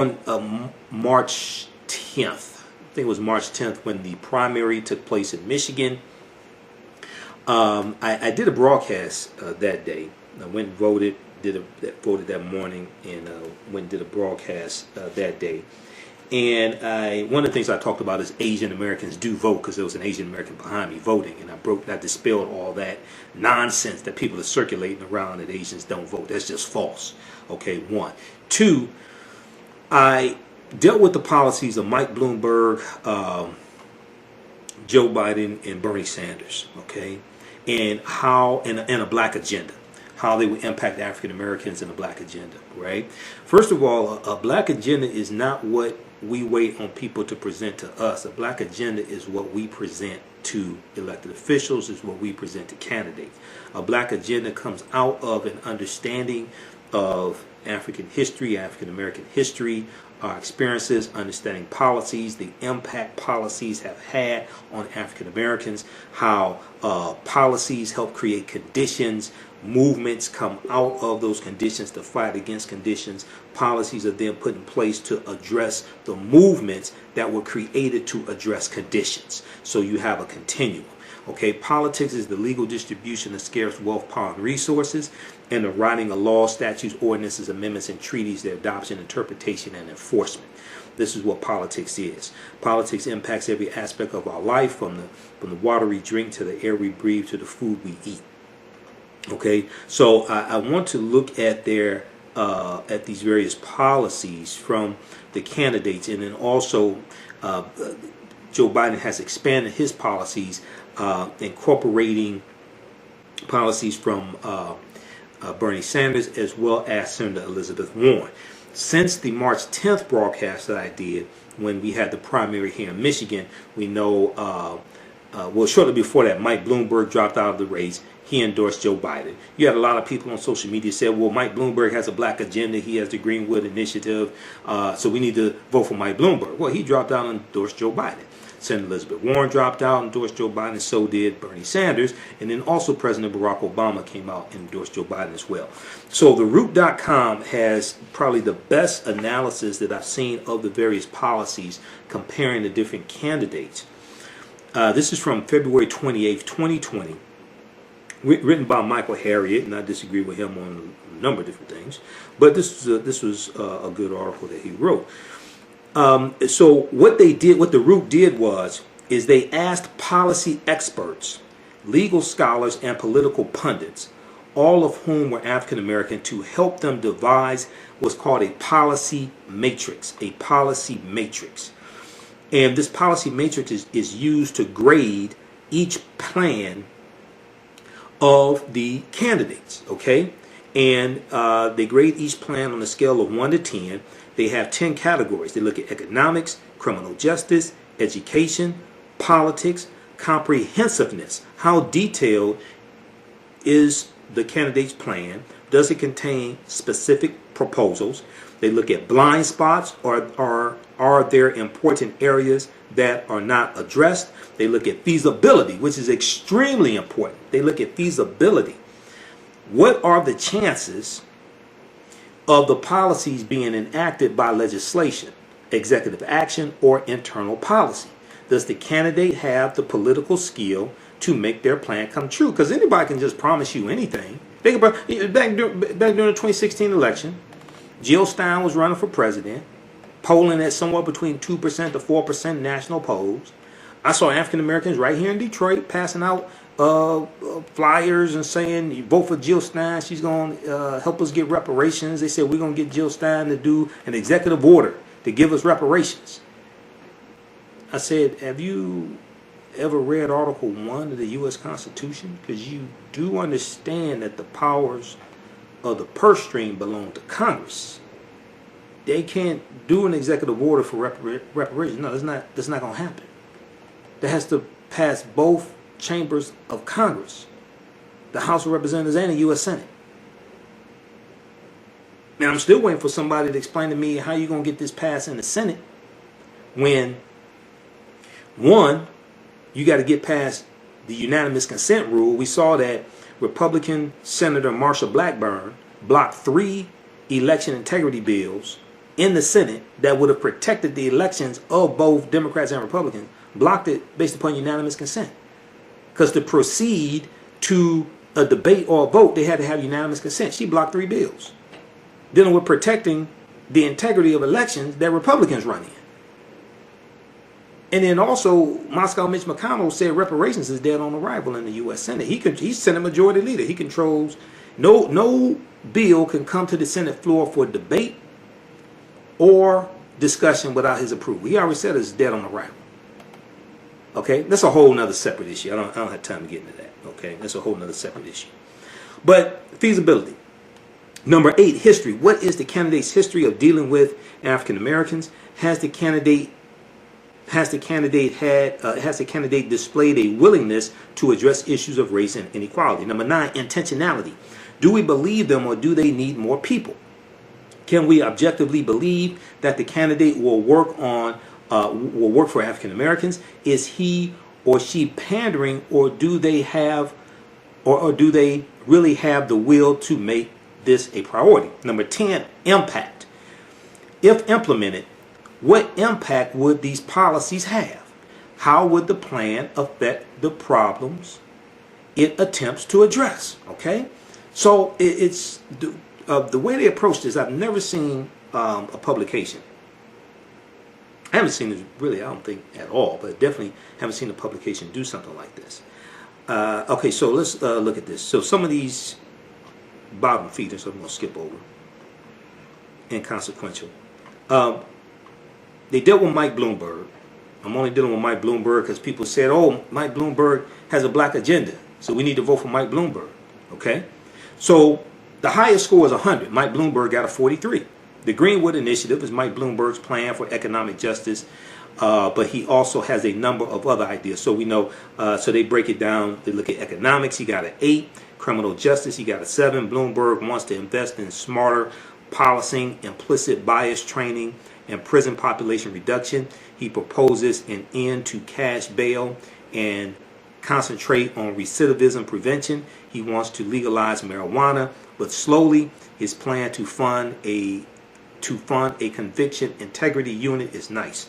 on March 10th. I think it was March 10th when the primary took place in Michigan. I did a broadcast that day. I went and voted, voted that morning, and went and did a broadcast that day. And one of the things I talked about is Asian Americans do vote, because there was an Asian American behind me voting, and I dispelled all that nonsense that people are circulating around that Asians don't vote. That's just false. Okay, one. Two, I dealt with the policies of Mike Bloomberg, Joe Biden, and Bernie Sanders. Okay, and how and a black agenda, how they would impact African Americans and a black agenda. Right. First of all, a black agenda is not what we wait on people to present to us. A black agenda is what we present to elected officials, is what we present to candidates. A black agenda comes out of an understanding of African history, African American history, our experiences, understanding policies, the impact policies have had on African Americans, how policies help create conditions. Movements come out of those conditions to fight against conditions. Policies are then put in place to address the movements that were created to address conditions. So you have a continuum. Okay, politics is the legal distribution of scarce wealth, power, and resources, and the writing of laws, statutes, ordinances, amendments, and treaties, their adoption, interpretation, and enforcement. This is what politics is. Politics impacts every aspect of our life, from the water we drink to the air we breathe to the food we eat. Okay, so I want to look at at these various policies from the candidates, and then also Joe Biden has expanded his policies, incorporating policies from Bernie Sanders as well as Senator Elizabeth Warren. Since the March 10th broadcast that I did, when we had the primary here in Michigan, we know, well, shortly before that, Mike Bloomberg dropped out of the race. He endorsed Joe Biden. You had a lot of people on social media say, well, Mike Bloomberg has a black agenda. He has the Greenwood Initiative. So we need to vote for Mike Bloomberg. Well, he dropped out and endorsed Joe Biden. Senator Elizabeth Warren dropped out and endorsed Joe Biden. So did Bernie Sanders. And then also President Barack Obama came out and endorsed Joe Biden as well. So TheRoot.com has probably the best analysis that I've seen of the various policies comparing the different candidates. This is from February 28th, 2020. Written by Michael Harriot, and I disagree with him on a number of different things, but this was a good article that he wrote. So what the Root did is they asked policy experts, legal scholars, and political pundits, all of whom were African American, to help them devise what's called a policy matrix. A policy matrix, and this policy matrix is used to grade each plan of the candidates. Okay, and they grade each plan on a scale of 1 to 10. They have 10 categories. They look at economics, criminal justice, education, politics, comprehensiveness. How detailed is the candidate's plan? Does it contain specific proposals? They look at blind spots, or are there important areas that are not addressed? They look at feasibility, which is extremely important. They look at feasibility. What are the chances of the policies being enacted by legislation, executive action, or internal policy? Does the candidate have the political skill to make their plan come true? Because anybody can just promise you anything. Back during the 2016 election, Jill Stein was running for president, polling at somewhere between 2% to 4% national polls. I saw African Americans right here in Detroit passing out flyers and saying, you vote for Jill Stein, she's going to help us get reparations. They said, we're going to get Jill Stein to do an executive order to give us reparations. I said, have you ever read Article 1 of the U.S. Constitution? Because you do understand that the powers of the purse string belong to Congress. They can't do an executive order for reparations. No, that's not going to happen. That has to pass both chambers of Congress, the House of Representatives and the U.S. Senate. Now, I'm still waiting for somebody to explain to me how you're going to get this passed in the Senate when, one, you got to get past the unanimous consent rule. We saw that Republican Senator Marsha Blackburn blocked 3 election integrity bills in the Senate that would have protected the elections of both Democrats and Republicans, blocked it based upon unanimous consent. Because to proceed to a debate or a vote, they had to have unanimous consent. She blocked 3 bills dealing with protecting the integrity of elections that Republicans run in. And then also, Moscow Mitch McConnell said reparations is dead on arrival in the U.S. Senate. He's Senate Majority Leader. He controls, no bill can come to the Senate floor for debate or discussion without his approval. He already said it's dead on arrival. Okay, that's a whole nother separate issue. I don't have time to get into that. Okay, that's a whole nother separate issue. But feasibility. Number 8, history. What is the candidate's history of dealing with African Americans? Has the candidate displayed a willingness to address issues of race and inequality? Number 9, intentionality. Do we believe them, or do they need more people? Can we objectively believe that the candidate will work for African Americans? Is he or she pandering, or do they really have the will to make this a priority? Number 10, impact. If implemented, what impact would these policies have? How would the plan affect the problems it attempts to address? Okay, so it's the way they approach this. I've never seen a publication. I haven't seen it really, I don't think, at all, but definitely haven't seen a publication do something like this. Okay, so let's look at this. So some of these bottom feeders I'm going to skip over. Inconsequential. They dealt with Mike Bloomberg. I'm only dealing with Mike Bloomberg because people said, oh, Mike Bloomberg has a black agenda, so we need to vote for Mike Bloomberg. Okay? So the highest score is 100. Mike Bloomberg got a 43. The Greenwood Initiative is Mike Bloomberg's plan for economic justice, but he also has a number of other ideas. So we know, so they break it down. They look at economics. He got an 8. Criminal justice, he got a 7. Bloomberg wants to invest in smarter policing, implicit bias training, and prison population reduction. He proposes an end to cash bail and concentrate on recidivism prevention. He wants to legalize marijuana, but slowly. His plan to fund a conviction integrity unit is nice.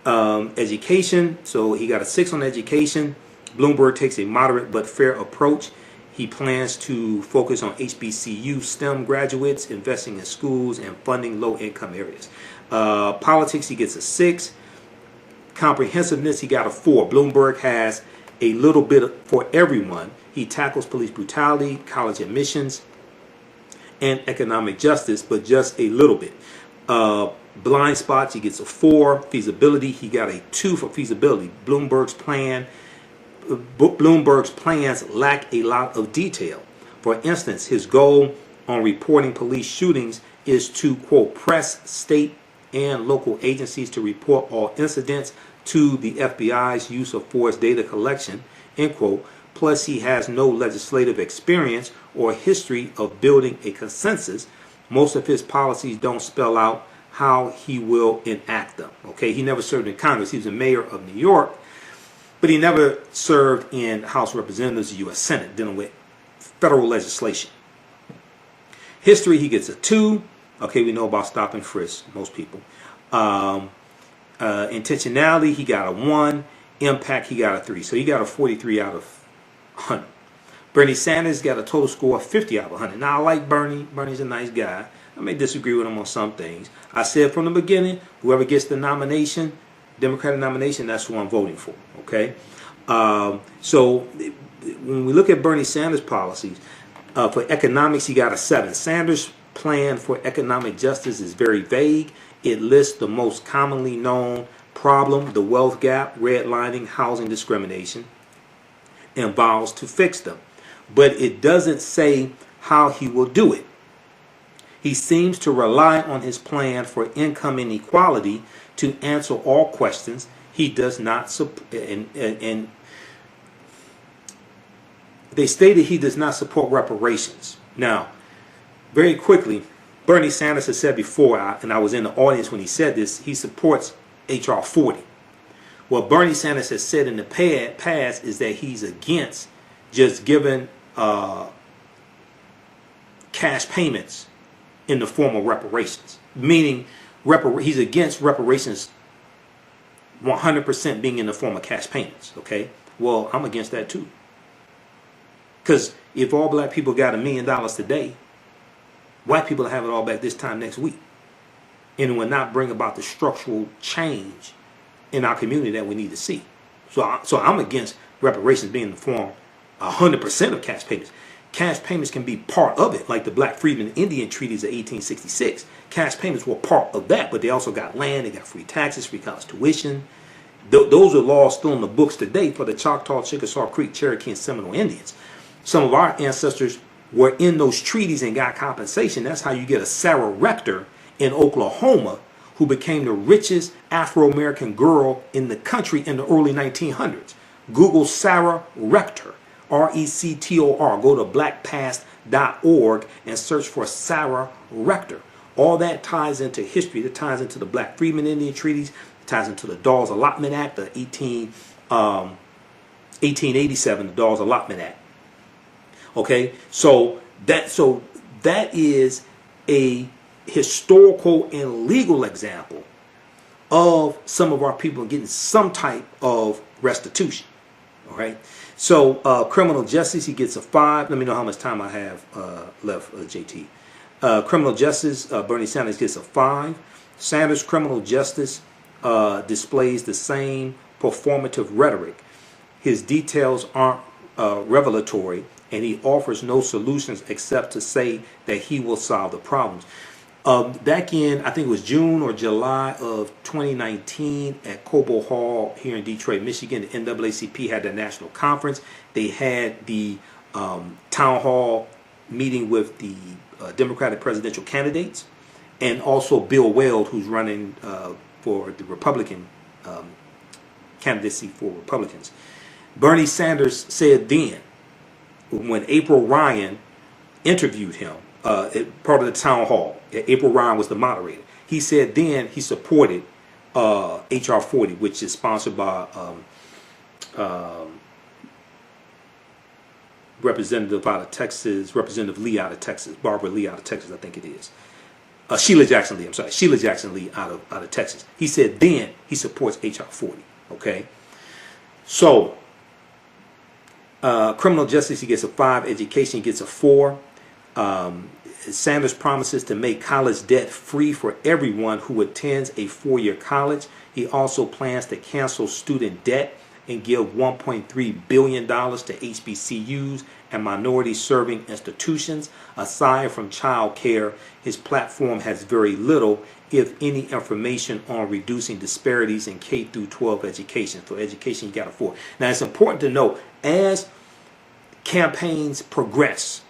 Education, so he got a 6 on education. Bloomberg takes a moderate but fair approach. He plans to focus on HBCU STEM graduates, investing in schools, and funding low-income areas. Politics, he gets a 6. Comprehensiveness, he got a 4. Bloomberg has a little bit for everyone. He tackles police brutality, college admissions, and economic justice, but just a little bit. Blind spots, he gets a 4. Feasibility, he got a 2 for feasibility. Bloomberg's plans lack a lot of detail. For instance, his goal on reporting police shootings is to, quote, press state and local agencies to report all incidents to the FBI's use of force data collection, end quote. Plus, he has no legislative experience or history of building a consensus. Most of his policies don't spell out how he will enact them. Okay, he never served in Congress. He was a mayor of New York, but he never served in House of Representatives, U.S. Senate, dealing with federal legislation. History, he gets a 2. Okay, we know about stop and frisk, most people. Intentionality, he got a 1. Impact, he got a 3. So he got a 43 out of 100. Bernie Sanders got a total score of 50 out of 100. Now, I like Bernie. Bernie's a nice guy. I may disagree with him on some things. I said from the beginning, whoever gets the nomination, Democratic nomination, that's who I'm voting for. Okay? So when we look at Bernie Sanders' policies, for economics, he got a 7. Sanders' plan for economic justice is very vague. It lists the most commonly known problem, the wealth gap, redlining, housing discrimination, and vows to fix them. But it doesn't say how he will do it. He seems to rely on his plan for income inequality to answer all questions. He does not support, and they stated he does not support reparations. Now, very quickly, Bernie Sanders has said before, and I was in the audience when he said this, he supports H.R. 40. What Bernie Sanders has said in the past is that he's against just giving cash payments in the form of reparations, meaning he's against reparations 100% being in the form of cash payments. Okay, well, I'm against that too. Because if all black people got $1 million today, white people will have it all back this time next week, and it will not bring about the structural change in our community that we need to see. So I'm against reparations being in the form 100% of cash payments. Cash payments can be part of it, like the Black Freedmen and Indian treaties of 1866. Cash payments were part of that, but they also got land, they got free taxes, free college tuition. Those are laws still in the books today for the Choctaw, Chickasaw Creek, Cherokee, and Seminole Indians. Some of our ancestors were in those treaties and got compensation. That's how you get a Sarah Rector in Oklahoma, who became the richest Afro-American girl in the country in the early 1900s. Google Sarah Rector, R-E-C-T-O-R. Go to blackpast.org and search for Sarah Rector. All that ties into history. That ties into the Black Freedmen Indian treaties. It ties into the Dawes Allotment Act, the 1887, the Dawes Allotment Act. Okay, so that is a historical and legal example of some of our people getting some type of restitution. All right, so criminal justice, he gets a 5. Let me know how much time I have left, JT. Criminal justice, Bernie Sanders gets a 5. Sanders' criminal justice displays the same performative rhetoric. His details aren't revelatory, and he offers no solutions except to say that he will solve the problems. Back in, I think it was June or July of 2019 at Cobo Hall here in Detroit, Michigan, the NAACP had their national conference. They had the town hall meeting with the Democratic presidential candidates, and also Bill Weld, who's running for the Republican candidacy for Republicans. Bernie Sanders said then, when April Ryan interviewed him, part of the town hall, April Ryan was the moderator. He said then he supported HR 40, which is sponsored by Representative out of Texas, Representative Lee out of Texas, Barbara Lee out of Texas, I think it is. Sheila Jackson Lee, I'm sorry, Sheila Jackson Lee out of Texas. He said then he supports HR 40. Okay, so criminal justice, he gets a 5. Education, he gets a 4. Sanders promises to make college debt free for everyone who attends a 4-year college. He also plans to cancel student debt and give $1.3 billion to HBCUs and minority-serving institutions. Aside from child care, his platform has very little, if any, information on reducing disparities in K-12 education. For education, you got a 4. Now, it's important to note, as campaigns progress,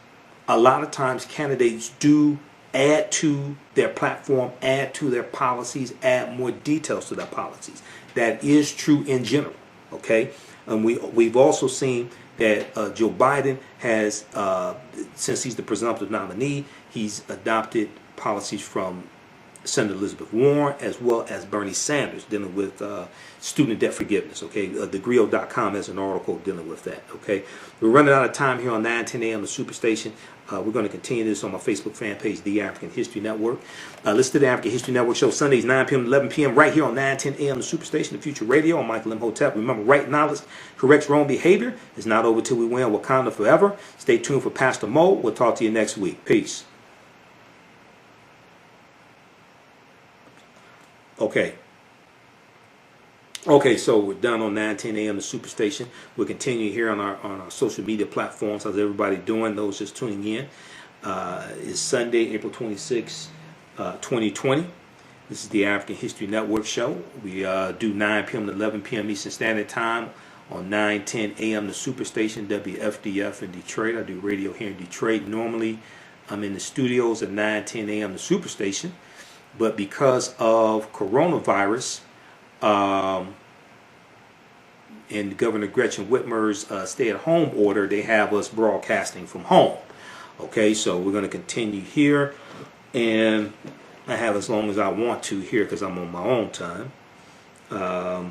a lot of times candidates do add to their platform, add to their policies, add more details to their policies. That is true in general. Okay, and we've also seen that Joe Biden has, since he's the presumptive nominee, he's adopted policies from Senator Elizabeth Warren as well as Bernie Sanders dealing with student debt forgiveness. Okay, thegrio.com has an article dealing with that. Okay, we're running out of time here on 9:10 a.m. the Superstation. We're going to continue this on my Facebook fan page, The African History Network. Listen to the African History Network show Sundays 9 p.m. to 11 p.m. right here on 9:10 a.m. the Superstation, the Future Radio. I'm Michael Imhotep. Remember, right knowledge corrects wrong behavior. It's not over till we win. Wakanda forever. Stay tuned for Pastor Mo. We'll talk to you next week. Peace. Okay, so we're done on 9:10 a.m. the Superstation. We'll continue here on our social media platforms. How's everybody doing? Those just tuning in. It's Sunday, April 26, 2020. This is the African History Network show. We do 9 p.m. to 11 p.m. Eastern Standard Time on 9:10 a.m. the Superstation, WFDF in Detroit. I do radio here in Detroit. Normally, I'm in the studios at 9:10 a.m. the Superstation, but because of coronavirus, and Governor Gretchen Whitmer's stay-at-home order, they have us broadcasting from home. Okay, so we're going to continue here, and I have as long as I want to here because I'm on my own time. How's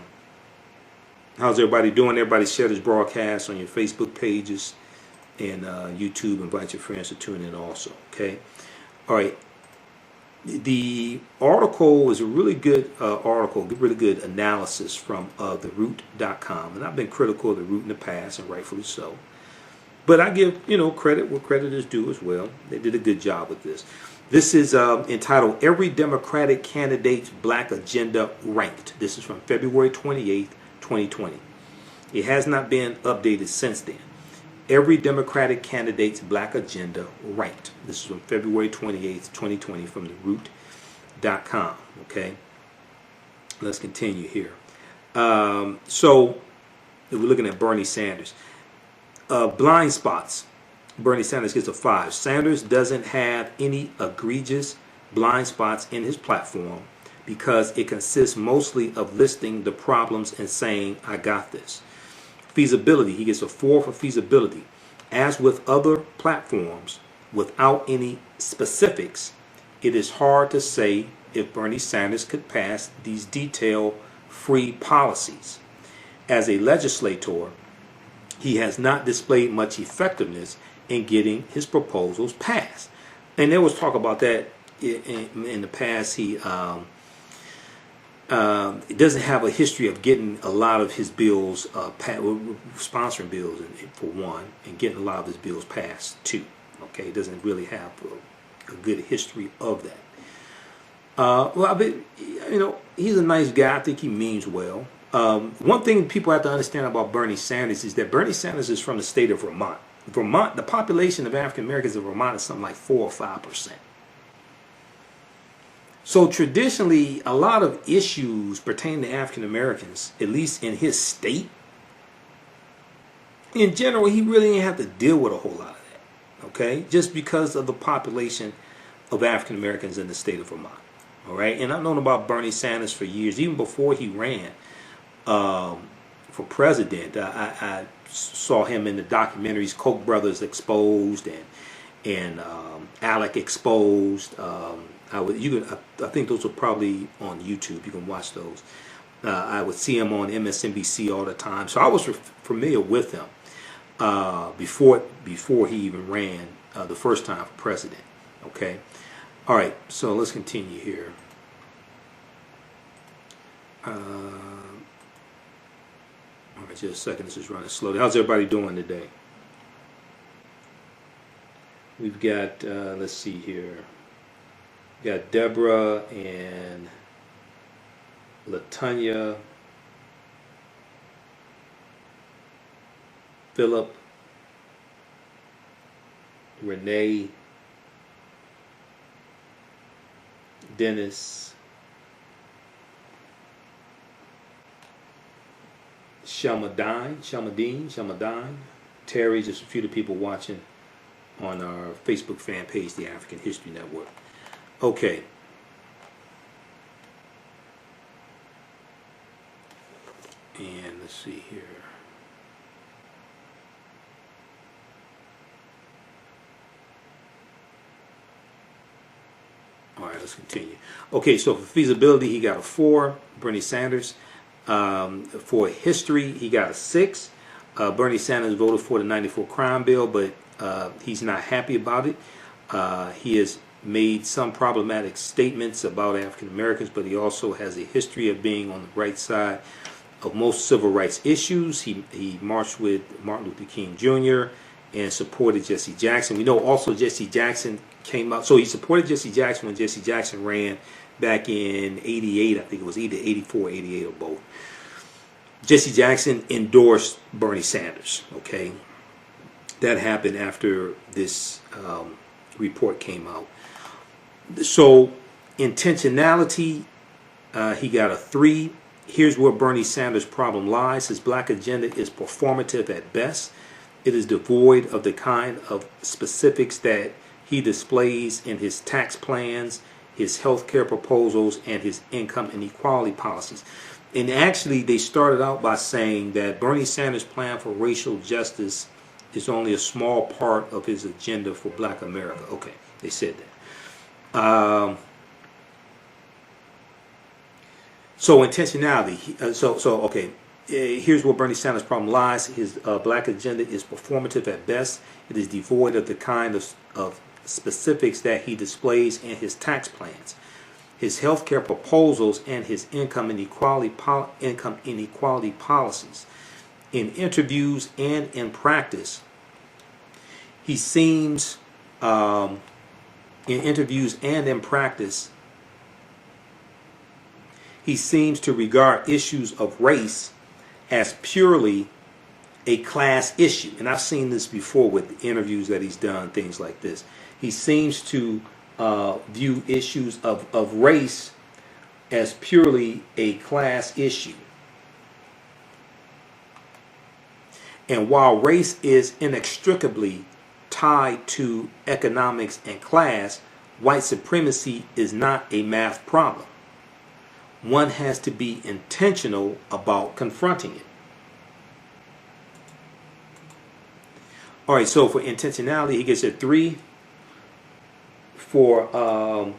everybody doing? Everybody share this broadcast on your Facebook pages and YouTube. Invite your friends to tune in also. Okay, all right. The article is a really good article, really good analysis from theroot.com, and I've been critical of the Root in the past, and rightfully so. But I give credit where credit is due as well. They did a good job with this. This is entitled "Every Democratic Candidate's Black Agenda Ranked." This is from February 28th, 2020. It has not been updated since then. Every Democratic candidate's black agenda ranked. This is from February 28th, 2020 from TheRoot.com. Okay, let's continue here. So we're looking at Bernie Sanders. Blind spots. Bernie Sanders gets a 5. Sanders doesn't have any egregious blind spots in his platform because it consists mostly of listing the problems and saying, I got this. Feasibility, he gets a 4 for feasibility. As with other platforms, without any specifics, it is hard to say if Bernie Sanders could pass these detail-free policies. As a legislator, he has not displayed much effectiveness in getting his proposals passed. And there was talk about that in the past. He doesn't have a history of getting a lot of his bills sponsoring bills for one, and getting a lot of his bills passed too. Okay, he doesn't really have a good history of that. He's a nice guy. I think he means well. One thing people have to understand about Bernie Sanders is that Bernie Sanders is from the state of Vermont. Vermont, the population of African Americans in Vermont is something like 4 or 5%. So traditionally, a lot of issues pertaining to African Americans, at least in his state, in general, he really didn't have to deal with a whole lot of that. Okay, just because of the population of African Americans in the state of Vermont. All right, and I've known about Bernie Sanders for years, even before he ran for president. I saw him in the documentaries Koch brothers Exposed and Alec Exposed. I think those are probably on YouTube. You can watch those. I would see him on MSNBC all the time, so I was familiar with him before he even ran the first time for president. Okay, all right. So let's continue here. All right, just a second. This is running slowly. How's everybody doing today? We've got, let's see here. We got Deborah and Latonya, Philip, Renee, Dennis, Shelmadine, Terry, just a few of the people watching on our Facebook fan page, the African History Network. Okay. And let's see here. All right, let's continue. Okay, so for feasibility, he got a 4. Bernie Sanders. For history, he got a 6. Bernie Sanders voted for the '94 crime bill, but he's not happy about it. He has made some problematic statements about African Americans, but he also has a history of being on the right side of most civil rights issues. He marched with Martin Luther King Jr. and supported Jesse Jackson. We know also Jesse Jackson came out. So he supported Jesse Jackson when Jesse Jackson ran back in '88. I think it was either '84 or '88 or both. Jesse Jackson endorsed Bernie Sanders. Okay, that happened after this report came out. So intentionality, he got a 3. Here's where Bernie Sanders' problem lies. His black agenda is performative at best. It is devoid of the kind of specifics that he displays in his tax plans, his health care proposals, and his income inequality policies. And actually, they started out by saying that Bernie Sanders' plan for racial justice is only a small part of his agenda for black America. Okay, they said that. So intentionality. Okay. Here's where Bernie Sanders' problem lies. His black agenda is performative at best. It is devoid of the kind of specifics that he displays in his tax plans, his health care proposals, and his income inequality policies. In interviews and in practice, he seems, in interviews and in practice, he seems to regard issues of race as purely a class issue. And I've seen this before with interviews that he's done, things like this. He seems to view issues of race as purely a class issue. And while race is inextricably tied to economics and class, white supremacy is not a math problem. One has to be intentional about confronting it. All right, so for intentionality, he gets a 3. And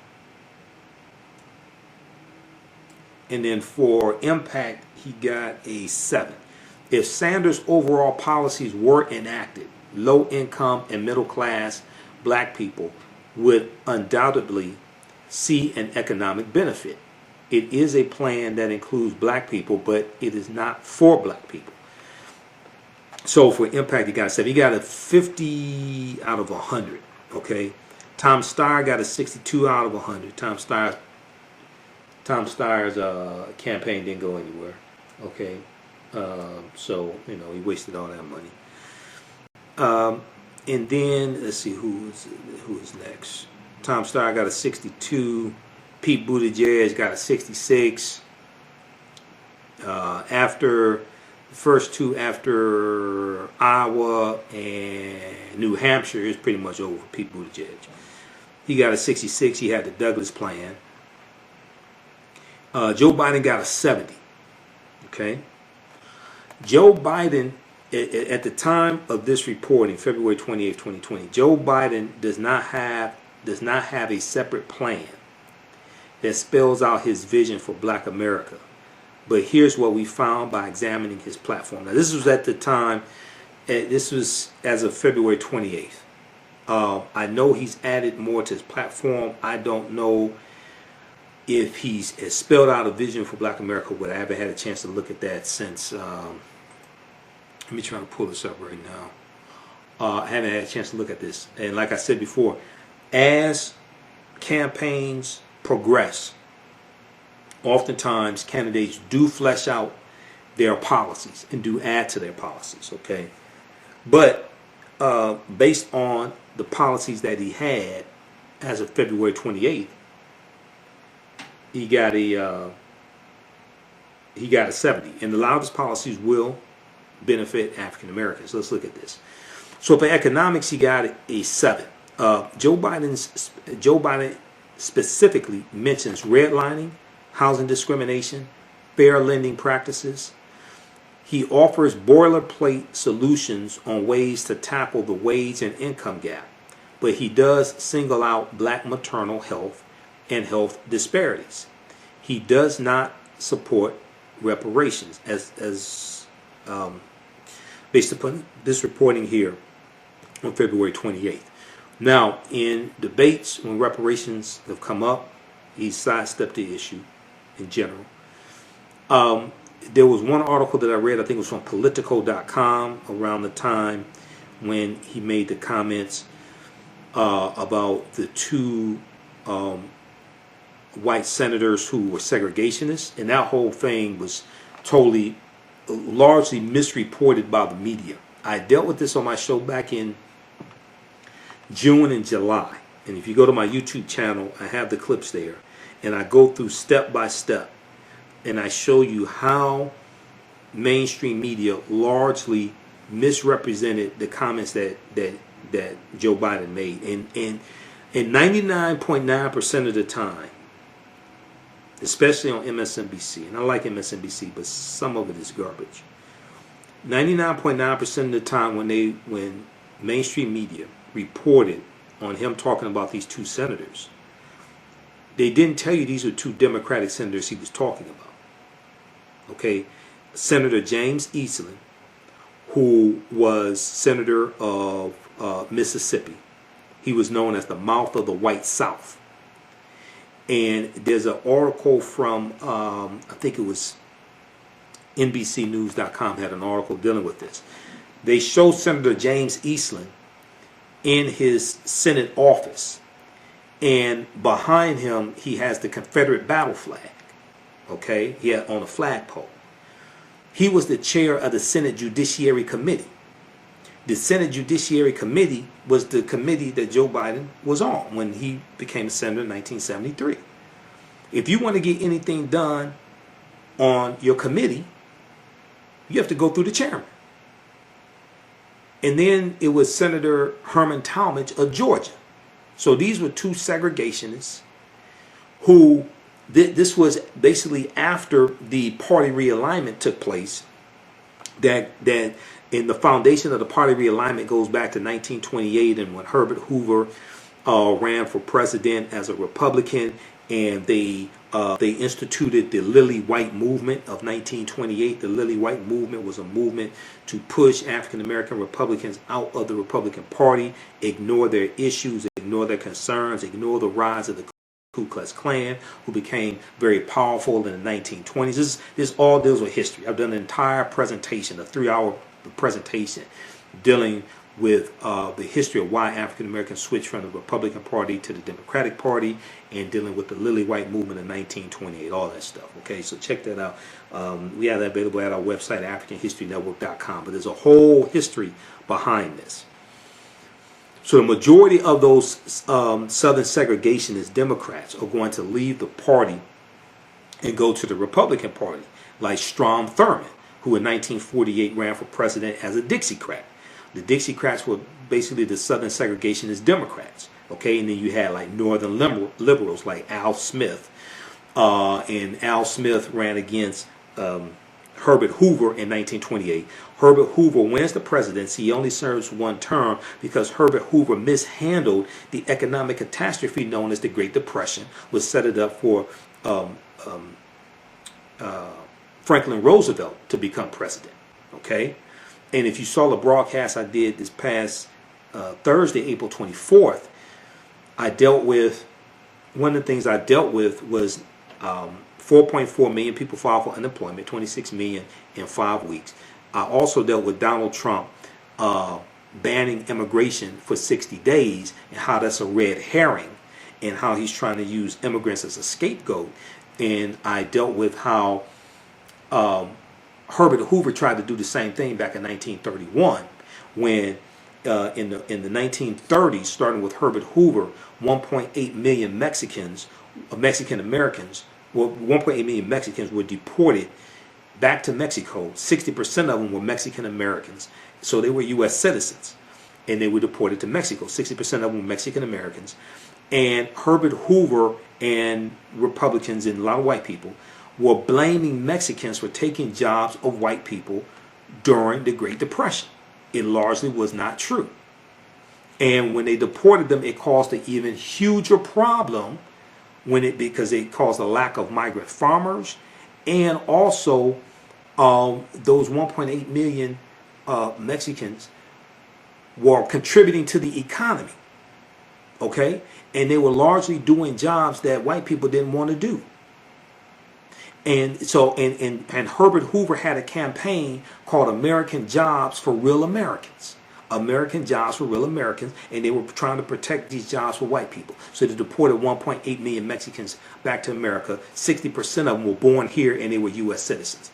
then for impact, he got a 7. If Sanders' overall policies were enacted, low income and middle class black people would undoubtedly see an economic benefit. It is a plan that includes black people, but it is not for black people. So for impact, he got a 7. He got a 50 out of 100. Okay. Tom Steyer got a 62 out of 100. Tom Steyer's campaign didn't go anywhere. Okay. So, he wasted all that money. And then, let's see, who is next? Tom Steyer got a 62. Pete Buttigieg got a 66. After the first two, after Iowa and New Hampshire, is pretty much over for Pete Buttigieg. He got a 66. He had the Douglas plan. Joe Biden got a 70. Okay. Joe Biden, at the time of this reporting, February 28, 2020, Joe Biden does not have a separate plan that spells out his vision for black America. But here's what we found by examining his platform. Now, this was at the time, this was as of February 28th. I know he's added more to his platform. I don't know if he's spelled out a vision for black America, but I haven't had a chance to look at that since, let me try to pull this up right now. I haven't had a chance to look at this. And like I said before, as campaigns progress, oftentimes candidates do flesh out their policies and do add to their policies, okay? But based on the policies that he had as of February 28th, he got a 70. And a lot of his policies will benefit African Americans. Let's look at this. So for economics, he got a 7. Joe Biden specifically mentions redlining, housing discrimination, fair lending practices. He offers boilerplate solutions on ways to tackle the wage and income gap, but he does single out black maternal health and health disparities. He does not support reparations, as based upon this reporting here on February 28th. Now, in debates when reparations have come up, he sidestepped the issue in general. There was one article that I read, I think it was from Politico.com, around the time when he made the comments about the two white senators who were segregationists, and that whole thing was largely misreported by the media. I dealt with this on my show back in June and July, and if you go to my YouTube channel, I have the clips there, and I go through step by step, and I show you how mainstream media largely misrepresented the comments that Joe Biden made, and 99.9% of the time, especially on MSNBC, and I like MSNBC, but some of it is garbage. 99.9% of the time when mainstream media reported on him talking about these two senators, they didn't tell you these were two Democratic senators he was talking about. Okay, Senator James Eastland, who was senator of Mississippi, He was known as the mouth of the White South. And there's an article from, I think it was NBCnews.com had an article dealing with this. They show Senator James Eastland in his Senate office, and behind him he has the Confederate battle flag. Okay, he had on a flagpole. He was the chair of the Senate Judiciary Committee. The Senate Judiciary Committee was the committee that Joe Biden was on when he became a senator in 1973. If you want to get anything done on your committee, you have to go through the chairman. And then it was Senator Herman Talmadge of Georgia. So these were two segregationists who, this was basically after the party realignment took place, that in the foundation of the party realignment goes back to 1928, and when Herbert Hoover ran for president as a Republican, and they instituted the Lily White Movement of 1928. The Lily White Movement was a movement to push African American Republicans out of the Republican Party, ignore their issues, ignore their concerns, ignore the rise of the Ku Klux Klan, who became very powerful in the 1920s. This all deals with history. I've done an entire presentation, a 3-hour presentation, dealing with the history of why African Americans switched from the Republican Party to the Democratic Party, and dealing with the Lily White Movement in 1928, all that stuff. Okay, so check that out. We have that available at our website, AfricanHistoryNetwork.com. But there's a whole history behind this. So the majority of those Southern segregationist Democrats are going to leave the party and go to the Republican Party, like Strom Thurmond, who in 1948 ran for president as a Dixiecrat. The Dixiecrats were basically the Southern segregationist Democrats. Okay, and then you had like Northern liberals like Al Smith, and Al Smith ran against Herbert Hoover in 1928. Herbert Hoover wins the presidency. He only serves one term because Herbert Hoover mishandled the economic catastrophe known as the Great Depression, which set it up for Franklin Roosevelt to become president. Okay, and if you saw the broadcast I did this past Thursday, April 24th, I dealt with, one of the things I dealt with was 4.4 million people filed for unemployment, 26 million in 5 weeks. I also dealt with Donald Trump banning immigration for 60 days and how that's a red herring and how he's trying to use immigrants as a scapegoat. And I dealt with how Herbert Hoover tried to do the same thing back in 1931 when in the 1930s, starting with Herbert Hoover, 1.8 million Mexican Americans, well, 1.8 million Mexicans were deported back to Mexico. 60% of them were Mexican Americans, so they were U.S. citizens, and they were deported to Mexico. 60% of them were Mexican Americans, and Herbert Hoover and Republicans and a lot of white people were blaming Mexicans for taking jobs of white people during the Great Depression. It largely was not true. And when they deported them, it caused an even huger problem because it caused a lack of migrant farmers, and also those 1.8 million Mexicans were contributing to the economy. Okay, and they were largely doing jobs that white people didn't want to do. And so, and Herbert Hoover had a campaign called American Jobs for Real Americans. American Jobs for Real Americans, and they were trying to protect these jobs for white people. So they deported 1.8 million Mexicans back to America. 60% of them were born here, and they were U.S. citizens.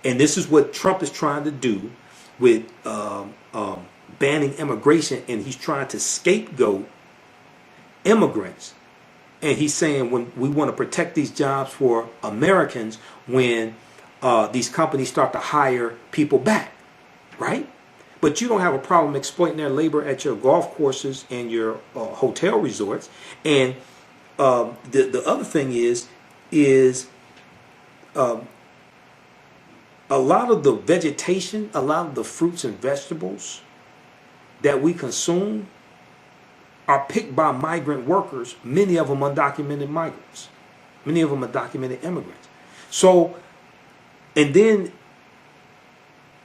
And this is what Trump is trying to do with banning immigration, and he's trying to scapegoat immigrants. And he's saying when we want to protect these jobs for Americans, when these companies start to hire people back, right? But you don't have a problem exploiting their labor at your golf courses and your hotel resorts. And the other thing is a lot of the vegetation, a lot of the fruits and vegetables that we consume are picked by migrant workers, many of them undocumented migrants, many of them undocumented immigrants. So, and then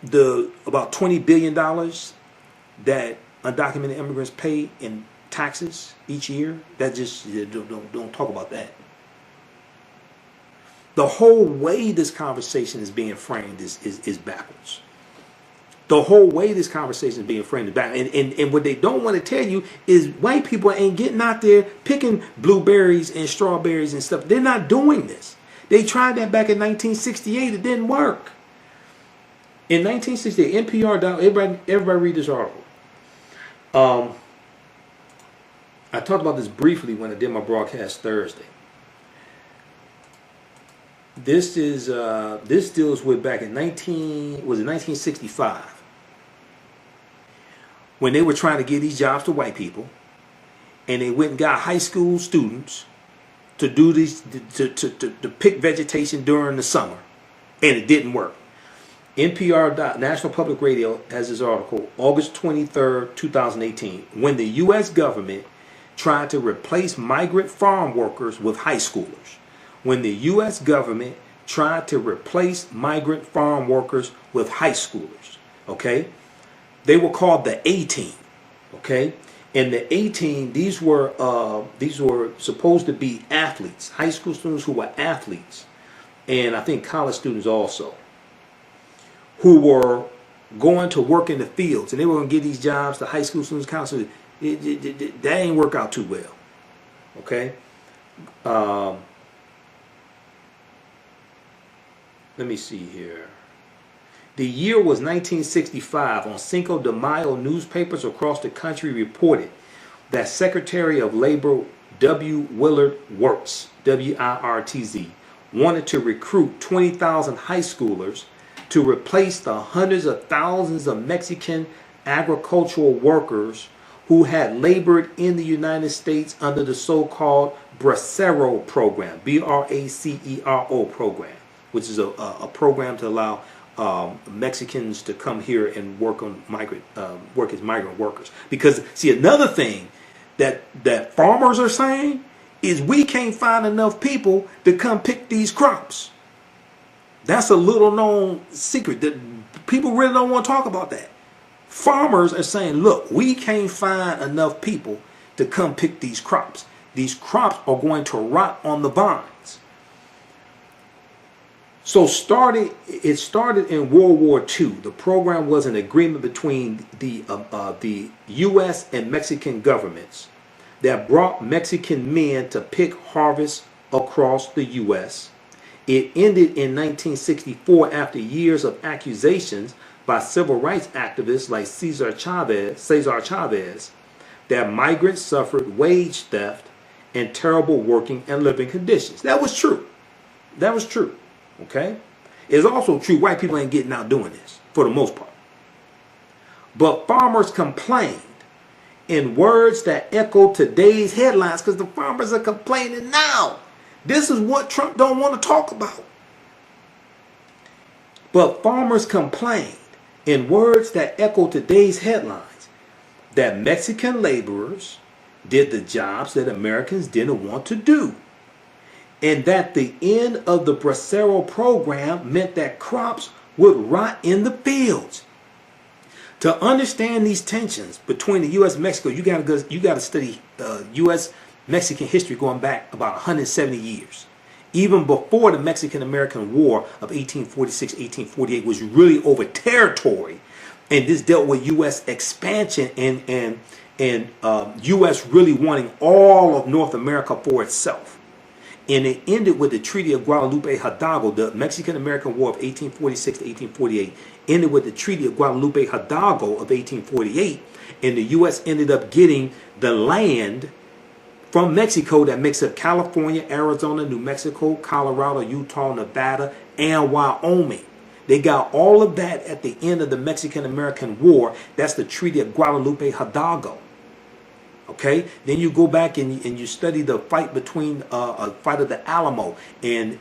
the about $20 billion that undocumented immigrants pay in taxes each year. That just don't talk about that. The whole way this conversation is being framed is backwards. The whole way this conversation is being framed is backwards. And what they don't want to tell you is white people ain't getting out there picking blueberries and strawberries and stuff. They're not doing this. They tried that back in 1968. It didn't work. In 1968, NPR, everybody read this article. I talked about this briefly when I did my broadcast Thursday. This deals with back in 1965 when they were trying to give these jobs to white people, and they went and got high school students to do these to pick vegetation during the summer, and it didn't work. NPR National Public Radio has this article, August 23rd, 2018, when the U.S. government tried to replace migrant farm workers with high schoolers. When the U.S. government tried to replace migrant farm workers with high schoolers, okay? They were called the A-Team, okay? And the A-Team, these were supposed to be athletes, high school students who were athletes, and I think college students also, who were going to work in the fields, and they were going to give these jobs to high school students, college students. That ain't work out too well, okay? Let me see here. The year was 1965. On Cinco de Mayo, newspapers across the country reported that Secretary of Labor W. Willard Wirtz, W-I-R-T-Z, wanted to recruit 20,000 high schoolers to replace the hundreds of thousands of Mexican agricultural workers who had labored in the United States under the so-called Bracero program, B-R-A-C-E-R-O program, which is a program to allow Mexicans to come here and work as migrant workers. Because see, another thing that farmers are saying is we can't find enough people to come pick these crops. That's a little known secret that people really don't want to talk about. That farmers are saying, look, we can't find enough people to come pick these crops. These crops are going to rot on the vines. So it started in World War II. The program was an agreement between the U.S. and Mexican governments that brought Mexican men to pick harvests across the U.S. It ended in 1964 after years of accusations by civil rights activists like Cesar Chavez that migrants suffered wage theft and terrible working and living conditions. That was true. That was true. Okay? It's also true white people ain't getting out doing this for the most part. But farmers complained in words that echo today's headlines because the farmers are complaining now. This is what Trump don't want to talk about. But farmers complained in words that echo today's headlines that Mexican laborers did the jobs that Americans didn't want to do. And that the end of the Bracero program meant that crops would rot in the fields. To understand these tensions between the U.S. and Mexico, you got to study U.S. Mexican history going back about 170 years. Even before the Mexican-American War of 1846-1848 was really over territory, and this dealt with U.S. expansion and U.S. really wanting all of North America for itself. And it ended with the Treaty of Guadalupe Hidalgo. The Mexican-American War of 1846 to 1848 ended with the Treaty of Guadalupe Hidalgo of 1848, and the U.S. ended up getting the land from Mexico that makes up California, Arizona, New Mexico, Colorado, Utah, Nevada, and Wyoming. They got all of that at the end of the Mexican-American War. That's the Treaty of Guadalupe Hidalgo. Okay, then you go back and you study the fight between fight of the Alamo and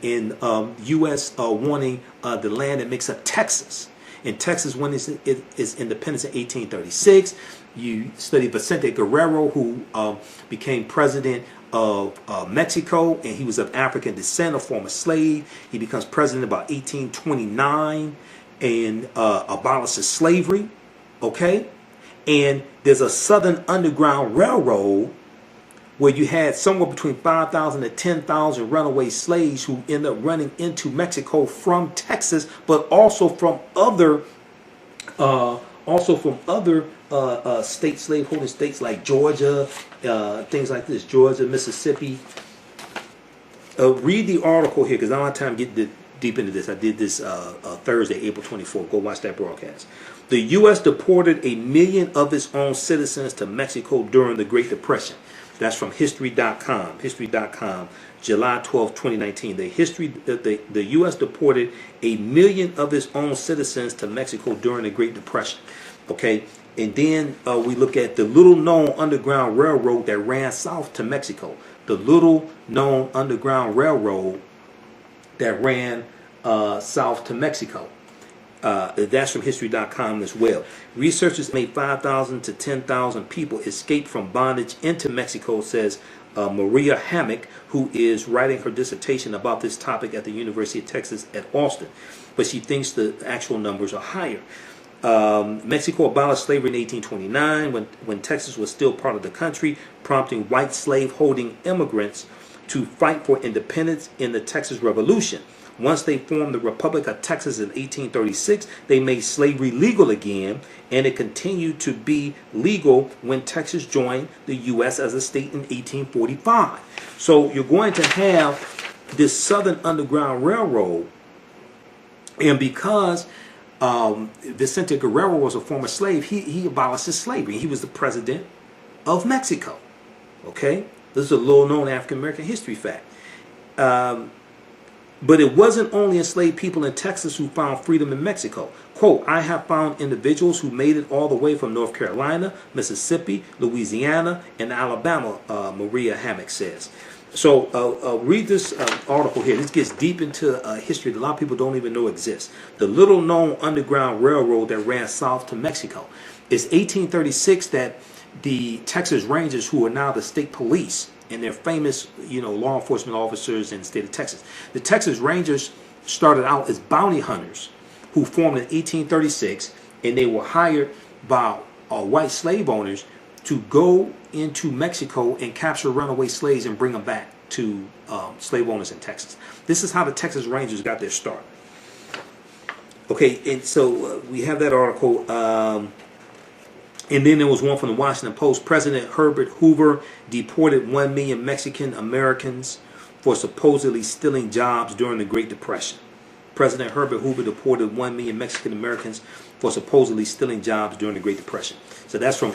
U.S. Wanting the land that makes up Texas. In Texas, when its independence in 1836, you study Vicente Guerrero, who became president of Mexico, and he was of African descent, a former slave. He becomes president about 1829 and abolishes slavery. Okay. And there's a Southern Underground Railroad where you had somewhere between 5,000 and 10,000 runaway slaves who end up running into Mexico from Texas, but also from other state slaveholding states like Georgia, things like this, Georgia, Mississippi. Read the article here because I don't have time to get deep into this. I did this Thursday, April 24th. Go watch that broadcast. The U.S. deported 1 million of its own citizens to Mexico during the Great Depression. That's from History.com. History.com, July 12, 2019. The U.S. deported 1 million of its own citizens to Mexico during the Great Depression. Okay, and then we look at the little-known Underground Railroad that ran south to Mexico. The little-known Underground Railroad that ran south to Mexico. That's from History.com as well. Researchers made 5,000 to 10,000 people escape from bondage into Mexico, says Maria Hammock, who is writing her dissertation about this topic at the University of Texas at Austin. But she thinks the actual numbers are higher. Mexico abolished slavery in 1829 when Texas was still part of the country, prompting white slave-holding immigrants to fight for independence in the Texas Revolution. Once they formed the Republic of Texas in 1836, they made slavery legal again, and it continued to be legal when Texas joined the U.S. as a state in 1845. So you're going to have this Southern Underground Railroad, and because Vicente Guerrero was a former slave, he abolished his slavery. He was the president of Mexico. Okay? This is a little-known African-American history fact. But it wasn't only enslaved people in Texas who found freedom in Mexico. Quote, I have found individuals who made it all the way from North Carolina, Mississippi, Louisiana, and Alabama, Maria Hammock says. So read this article here. This gets deep into history that a lot of people don't even know exists. The little-known Underground Railroad that ran south to Mexico. It's 1836 that the Texas Rangers, who are now the state police, and they're famous, law enforcement officers in the state of Texas. The Texas Rangers started out as bounty hunters who formed in 1836, and they were hired by white slave owners to go into Mexico and capture runaway slaves and bring them back to slave owners in Texas. This is how the Texas Rangers got their start. Okay, and so we have that article. And then there was one from the Washington Post. President Herbert Hoover deported 1 million Mexican Americans for supposedly stealing jobs during the Great Depression. President Herbert Hoover deported 1 million Mexican Americans for supposedly stealing jobs during the Great Depression. So that's from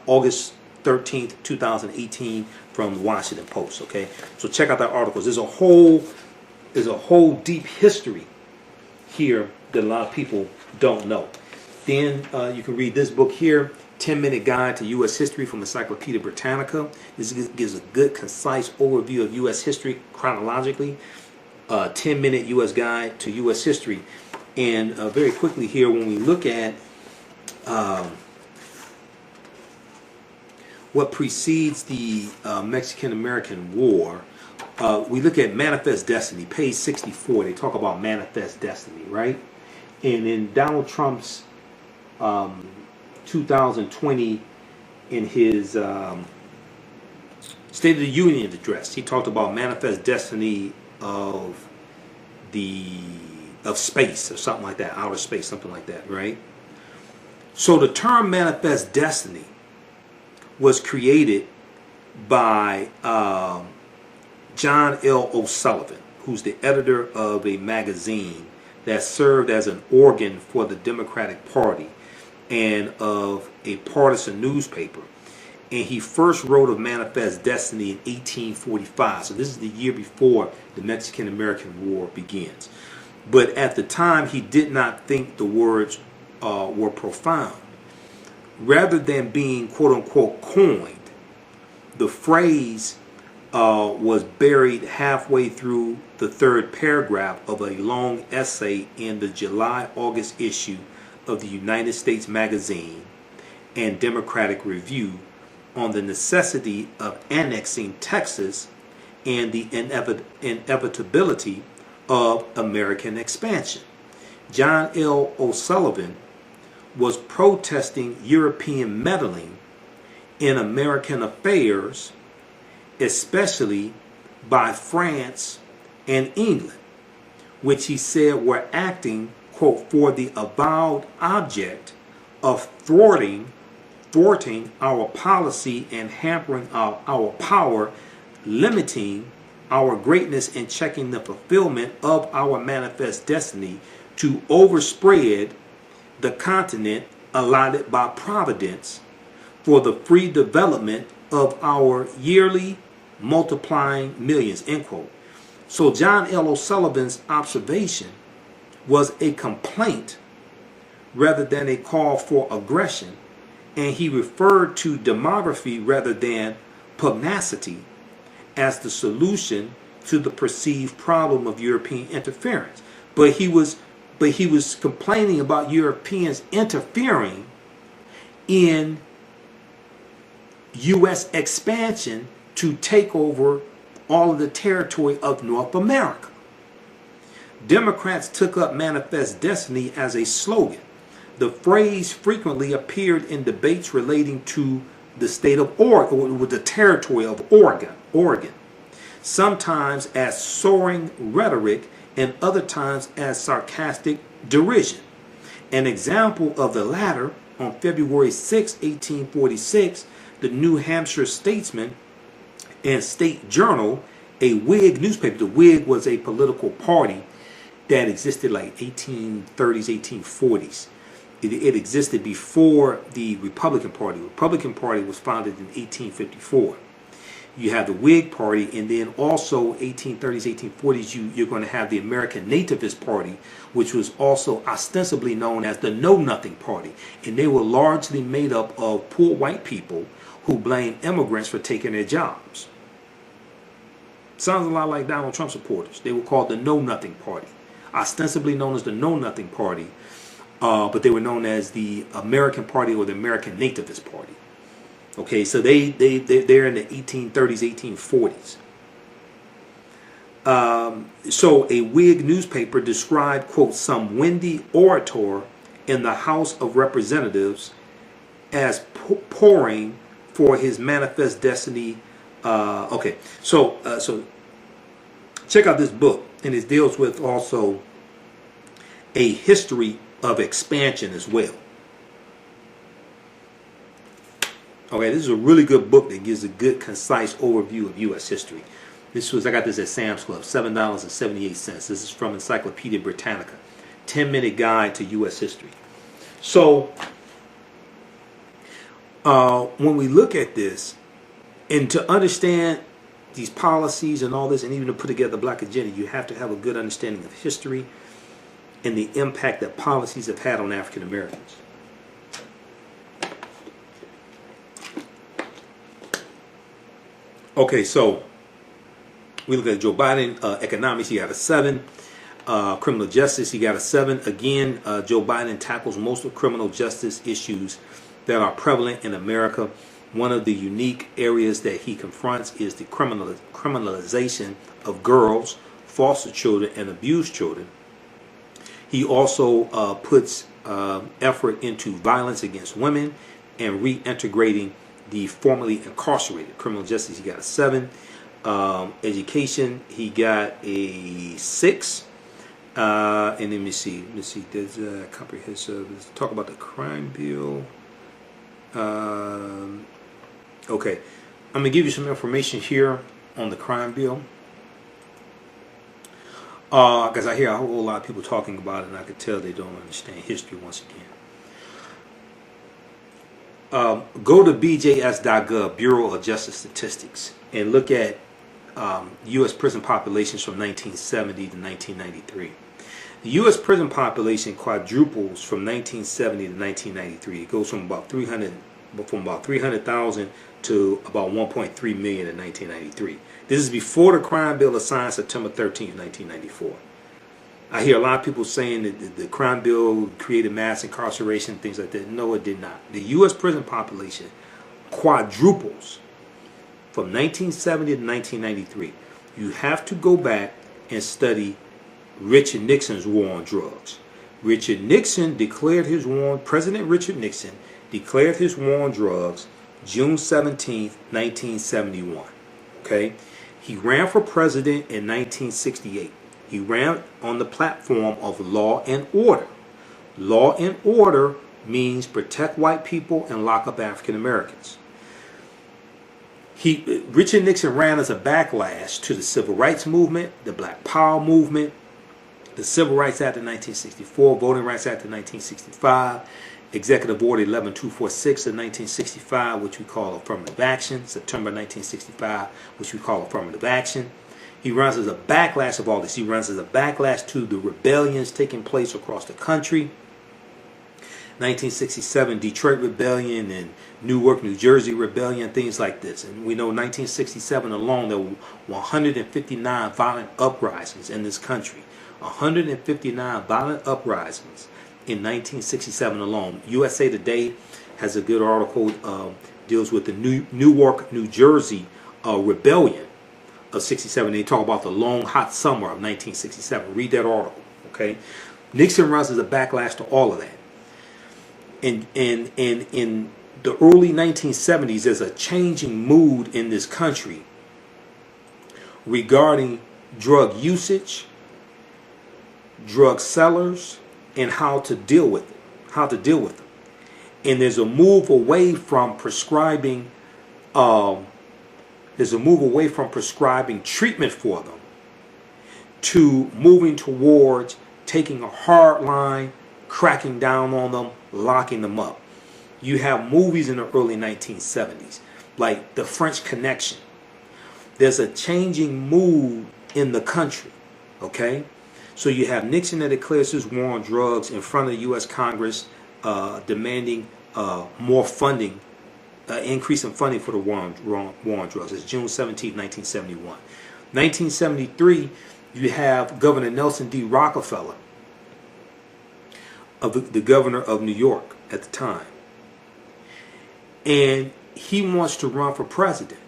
August 13th, 2018 from the Washington Post. Okay, so check out that article. There's a whole deep history here that a lot of people don't know. Then you can read this book here, 10-Minute Guide to U.S. History from Encyclopedia Britannica. This gives a good, concise overview of U.S. history chronologically. 10-Minute U.S. Guide to U.S. History. And very quickly here, when we look at what precedes the Mexican-American War, we look at Manifest Destiny, page 64. They talk about Manifest Destiny, right? And in Donald Trump's 2020, in his State of the Union address, he talked about manifest destiny of space or something like that, outer space, something like that, right? So the term manifest destiny was created by John L. O'Sullivan, who's the editor of a magazine that served as an organ for the Democratic Party and of a partisan newspaper. And he first wrote of Manifest Destiny in 1845. So this is the year before the Mexican-American War begins. But at the time, he did not think the words were profound. Rather than being quote-unquote coined, the phrase was buried halfway through the third paragraph of a long essay in the July-August issue of the United States Magazine and Democratic Review on the necessity of annexing Texas and the inevitability of American expansion. John L. O'Sullivan was protesting European meddling in American affairs, especially by France and England, which he said were acting, quote, for the avowed object of thwarting our policy and hampering our power, limiting our greatness and checking the fulfillment of our manifest destiny to overspread the continent allotted by Providence for the free development of our yearly multiplying millions, end quote. So John L. O'Sullivan's observation was a complaint rather than a call for aggression, and he referred to demography rather than pugnacity as the solution to the perceived problem of European interference. But he was complaining about Europeans interfering in U.S. expansion to take over all of the territory of North America. Democrats took up Manifest Destiny as a slogan. The phrase frequently appeared in debates relating to the state of Oregon, or the territory of Oregon, sometimes as soaring rhetoric and other times as sarcastic derision. An example of the latter, on February 6, 1846, the New Hampshire Statesman and State Journal, a Whig newspaper. The Whig was a political party that existed like 1830s, 1840s. It existed before the Republican Party. The Republican Party was founded in 1854. You have the Whig Party, and then also 1830s, 1840s, you're going to have the American Nativist Party, which was also ostensibly known as the Know Nothing Party. And they were largely made up of poor white people who blamed immigrants for taking their jobs. Sounds a lot like Donald Trump supporters. They were called the Know Nothing Party, ostensibly known as the Know Nothing Party, but they were known as the American Party or the American Nativist Party. Okay, so they're in the 1830s, 1840s. So a Whig newspaper described, quote, some windy orator in the House of Representatives as pouring for his manifest destiny. Okay, so check out this book, and it deals with also a history of expansion as well. Okay, this is a really good book that gives a good, concise overview of U.S. history. I got this at Sam's Club, $7.78. This is from Encyclopedia Britannica, 10-minute guide to U.S. history. So, when we look at this, and to understand these policies and all this, and even to put together the Black Agenda, you have to have a good understanding of history and the impact that policies have had on African Americans. Okay, so we look at Joe Biden, economics, he got a 7. Criminal justice, he got a 7. Again, Joe Biden tackles most of criminal justice issues that are prevalent in America. One of the unique areas that he confronts is the criminalization of girls, foster children, and abused children. He also puts effort into violence against women and reintegrating the formerly incarcerated. Criminal justice, he got a 7. Education, he got a 6. And let me see. There's a comprehensive. Let's talk about the crime bill. Okay, I'm gonna give you some information here on the crime bill. Because I hear a whole lot of people talking about it, and I could tell they don't understand history once again. Go to bjs.gov, Bureau of Justice Statistics, and look at U.S. prison populations from 1970 to 1993. The U.S. prison population quadruples from 1970 to 1993. It goes from about 300,000 to about 1.3 million in 1993. This is before the crime bill was signed September 13th, 1994. I hear a lot of people saying that the crime bill created mass incarceration, things like that. No, it did not. The U.S. prison population quadruples from 1970 to 1993. You have to go back and study Richard Nixon's war on drugs. Richard Nixon declared his war on, President Richard Nixon declared his war on drugs June 17th, 1971. Okay? He ran for president in 1968. He ran on the platform of law and order. Law and order means protect white people and lock up African Americans. Richard Nixon ran as a backlash to the Civil Rights Movement, the Black Power Movement, the Civil Rights Act of 1964, Voting Rights Act of 1965, Executive Order 11246 of 1965, which we call affirmative action, September 1965, which we call affirmative action. He runs as a backlash of all this. He runs as a backlash to the rebellions taking place across the country. 1967 Detroit Rebellion and Newark, New Jersey Rebellion, things like this. And we know 1967 alone, there were 159 violent uprisings in this country. 159 violent uprisings in 1967 alone. USA Today has a good article, deals with the Newark, New Jersey rebellion of 67. They talk about the long hot summer of 1967. Read that article, okay? Nixon runs as a backlash to all of that. In the early 1970s, there's a changing mood in this country regarding drug usage, drug sellers, and how to deal with them. And there's a move away from prescribing treatment for them to moving towards taking a hard line, cracking down on them, locking them up. You have movies in the early 1970s like The French Connection. There's a changing mood in the country, okay? So you have Nixon that declares his war on drugs in front of the U.S. Congress, demanding more funding, increase in funding for the war on drugs. It's June 17, 1971. 1973, you have Governor Nelson D. Rockefeller, of the governor of New York at the time. And he wants to run for president.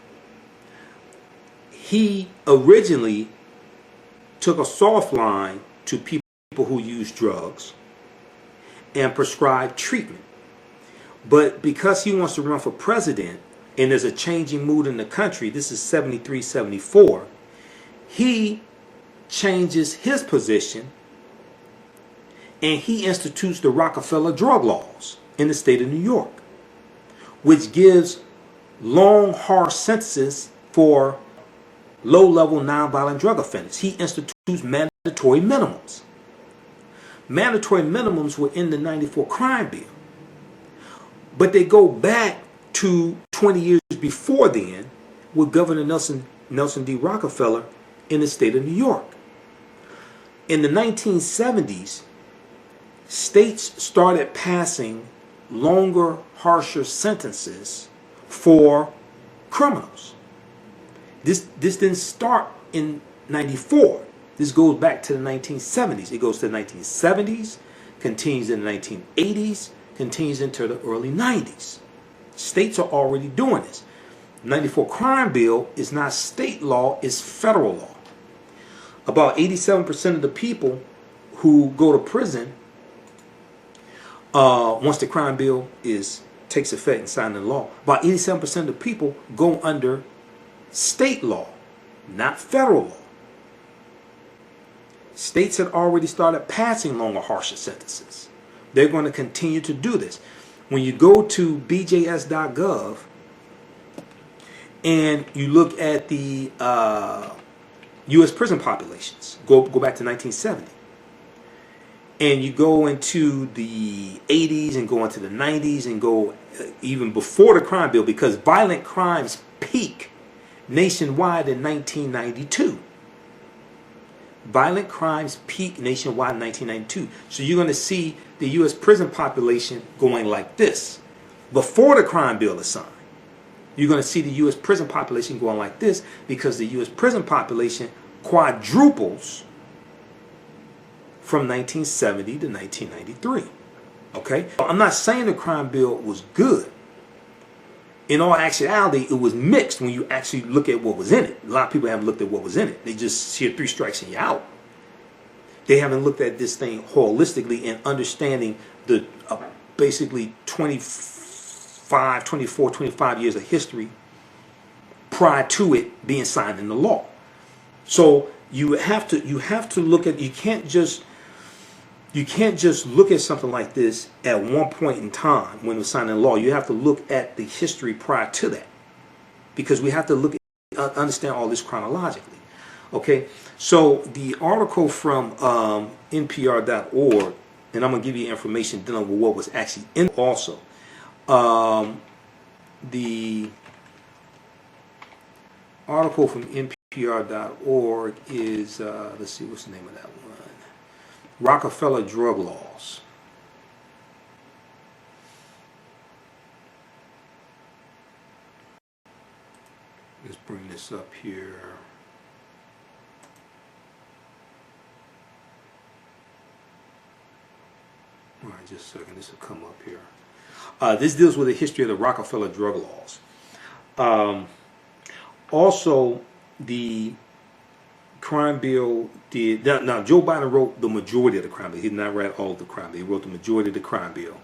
He originally took a soft line to people who use drugs and prescribed treatment. But because he wants to run for president and there's a changing mood in the country, this is 73, 74, he changes his position and he institutes the Rockefeller drug laws in the state of New York, which gives long, harsh sentences for low-level nonviolent drug offenders. He institutes mandatory minimums. Mandatory minimums were in the 94 crime bill, but they go back to 20 years before then with Governor Nelson D. Rockefeller in the state of New York. In the 1970s, states started passing longer, harsher sentences for criminals. This didn't start in 94. This goes back to the 1970s. It goes to the 1970s, continues in the 1980s, continues into the early 90s. States are already doing this. The 94 crime bill is not state law, it's federal law. About 87% of the people who go to prison once the crime bill takes effect and signed into law, about 87% of the people go under state law, not federal law. States had already started passing longer, harsher sentences. They're going to continue to do this. When you go to bjs.gov and you look at the U.S. prison populations, go back to 1970. And you go into the 80s and go into the 90s and go even before the crime bill, because violent crimes peak nationwide in 1992. Violent crimes peak nationwide in 1992. So you're going to see the U.S. prison population going like this. Before the crime bill is signed, you're going to see the U.S. prison population going like this, because the U.S. prison population quadruples from 1970 to 1993. Okay? I'm not saying the crime bill was good. In all actuality, it was mixed when you actually look at what was in it. A lot of people haven't looked at what was in it. They just see 3 strikes and you're out. They haven't looked at this thing holistically and understanding the basically 25 years of history prior to it being signed into law. So you have to look at, you can't just look at something like this at one point in time when it was signed into law. You have to look at the history prior to that, because we have to look at, understand all this chronologically. Okay, so the article from NPR.org, and I'm going to give you information dealing with what was actually in also. The article from NPR.org is, let's see, what's the name of that one? Rockefeller Drug Laws. Let's bring this up here. All right, just a second. This will come up here. This deals with the history of the Rockefeller drug laws. Also, the crime bill did. Now, Joe Biden wrote the majority of the crime bill. He did not write all of the crime bill. He wrote the majority of the crime bill.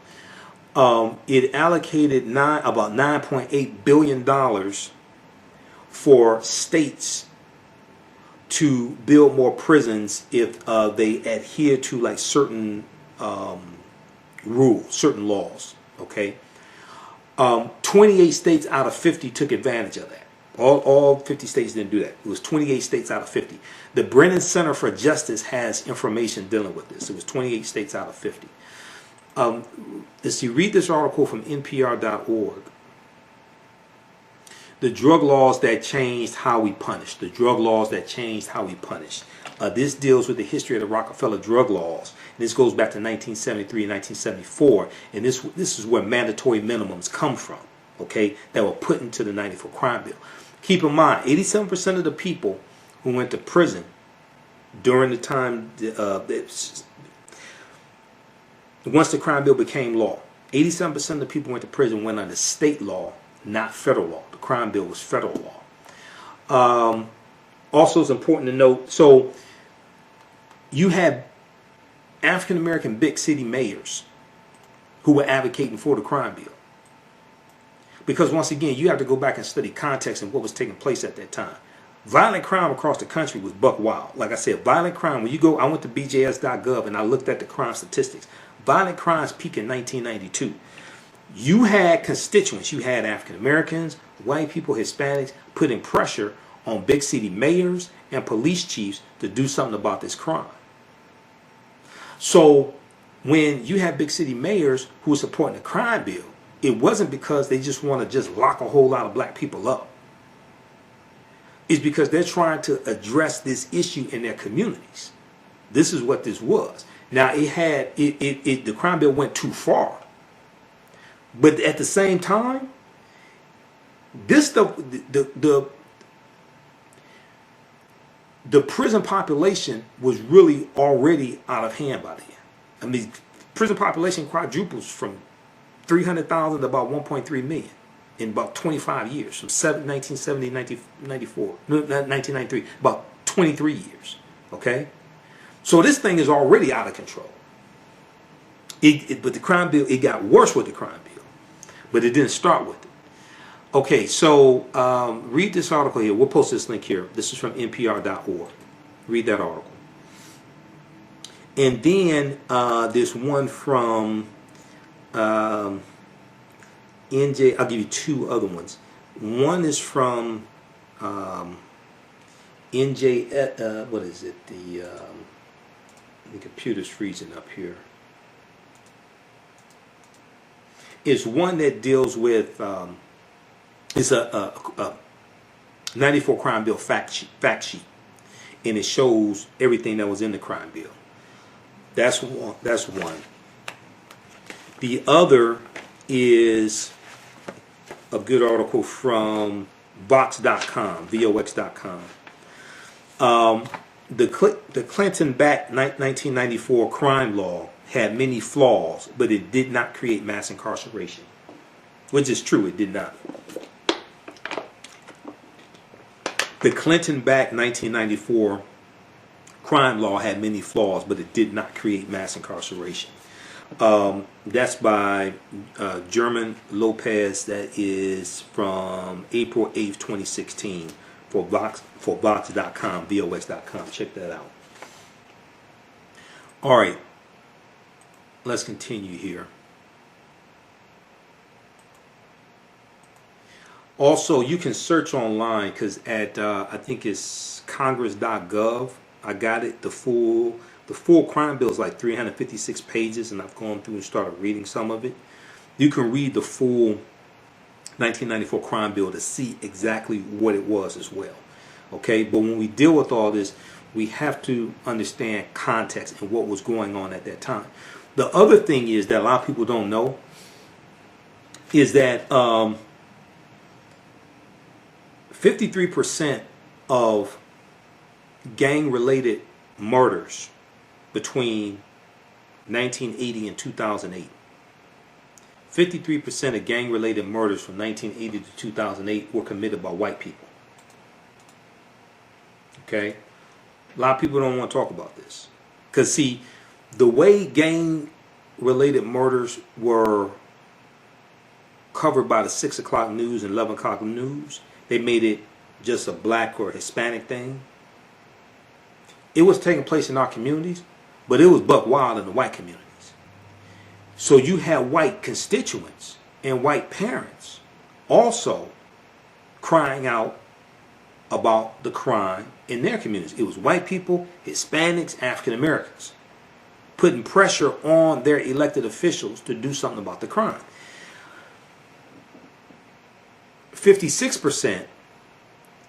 It allocated about $9.8 billion for states to build more prisons if they adhere to like certain rules, certain laws. Okay, 28 states out of 50 took advantage of that. All 50 states didn't do that. It was 28 states out of 50. The Brennan Center for Justice has information dealing with this. It was 28 states out of 50. Let's see, read this article from NPR.org. The drug laws that changed how we punish. The drug laws that changed how we punish. This deals with the history of the Rockefeller drug laws. This goes back to 1973 and 1974, and this is where mandatory minimums come from, okay, that were put into the 94 crime bill. Keep in mind, 87% of the people who went to prison during the time, once the crime bill became law, 87% of the people who went to prison went under state law, not federal law. The crime bill was federal law. Also, it's important to note, so you had African American big city mayors who were advocating for the crime bill. Because once again, you have to go back and study context and what was taking place at that time. Violent crime across the country was buck wild. Like I said, violent crime, when you go, I went to bjs.gov and I looked at the crime statistics. Violent crimes peaked in 1992. You had constituents, you had African Americans, white people, Hispanics, putting pressure on big city mayors and police chiefs to do something about this crime. So when you have big city mayors who are supporting the crime bill, it wasn't because they just want to just lock a whole lot of black people up. It's because they're trying to address this issue in their communities. This is what this was. Now the crime bill went too far. But at the same time, this the prison population was really already out of hand by then. I mean, prison population quadruples from 300,000 to about 1.3 million in about 25 years, from 1970 to 1993, about 23 years. Okay? So this thing is already out of control. But the crime bill, it got worse with the crime bill. But it didn't start with it. Okay, so read this article here. We'll post this link here. This is from NPR.org. Read that article. And then there's one from NJ. I'll give you two other ones. One is from NJ. What is it? The computer's freezing up here. It's one that deals with. It's a 94 crime bill fact sheet, and it shows everything that was in the crime bill. That's one. That's one. The other is a good article from Vox.com, Vox.com. The Clinton-backed 1994 crime law had many flaws, but it did not create mass incarceration, which is true. It did not. The Clinton-backed 1994 crime law had many flaws, but it did not create mass incarceration. That's by German Lopez. That is from April 8th, 2016 for Vox.com, VOX.com. Check that out. All right. Let's continue here. Also, you can search online because at I think it's congress.gov. I got it. The full crime bill is like 356 pages, and I've gone through and started reading some of it. You can read the full 1994 crime bill to see exactly what it was as well. Okay, but when we deal with all this, we have to understand context and what was going on at that time. The other thing is that a lot of people don't know is that 53% of gang-related murders between 1980 and 2008. 53% of gang-related murders from 1980 to 2008 were committed by white people. Okay? A lot of people don't want to talk about this. Because, see, the way gang-related murders were covered by the 6 o'clock news and 11 o'clock news, they made it just a black or Hispanic thing. It was taking place in our communities, but it was buck wild in the white communities. So you had white constituents and white parents also crying out about the crime in their communities. It was white people, Hispanics, African Americans, putting pressure on their elected officials to do something about the crime. 56%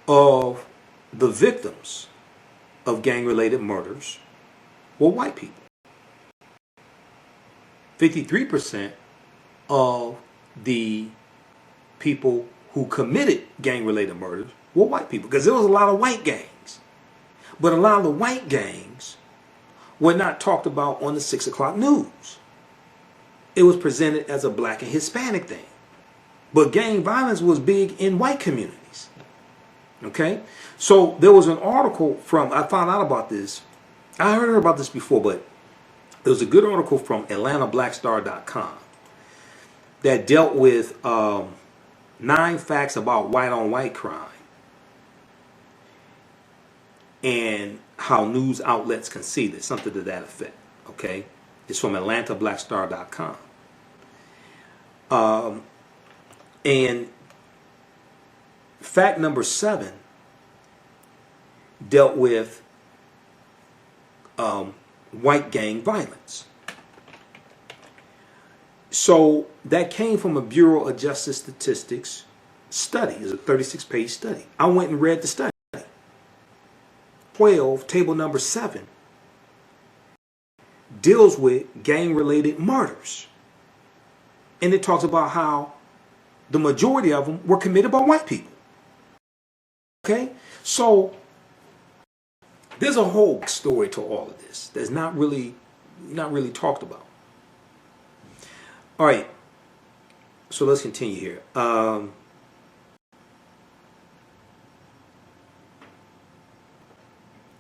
of the victims of gang-related murders were white people. 53% of the people who committed gang-related murders were white people, because there was a lot of white gangs. But a lot of the white gangs were not talked about on the 6 o'clock news. It was presented as a black and Hispanic thing. But gang violence was big in white communities. Okay? So there was an article I found out about this. I heard about this before, but there was a good article from AtlantaBlackStar.com that dealt with 9 facts about white-on-white crime and how news outlets concede it, something to that effect. Okay? It's from AtlantaBlackStar.com. And fact number 7 dealt with white gang violence. So that came from a Bureau of Justice Statistics study. It's a 36-page study. I went and read the study. 12, table number 7, deals with gang-related murders. And it talks about how the majority of them were committed by white people. Okay? So there's a whole story to all of this that's not really talked about. All right. So let's continue here.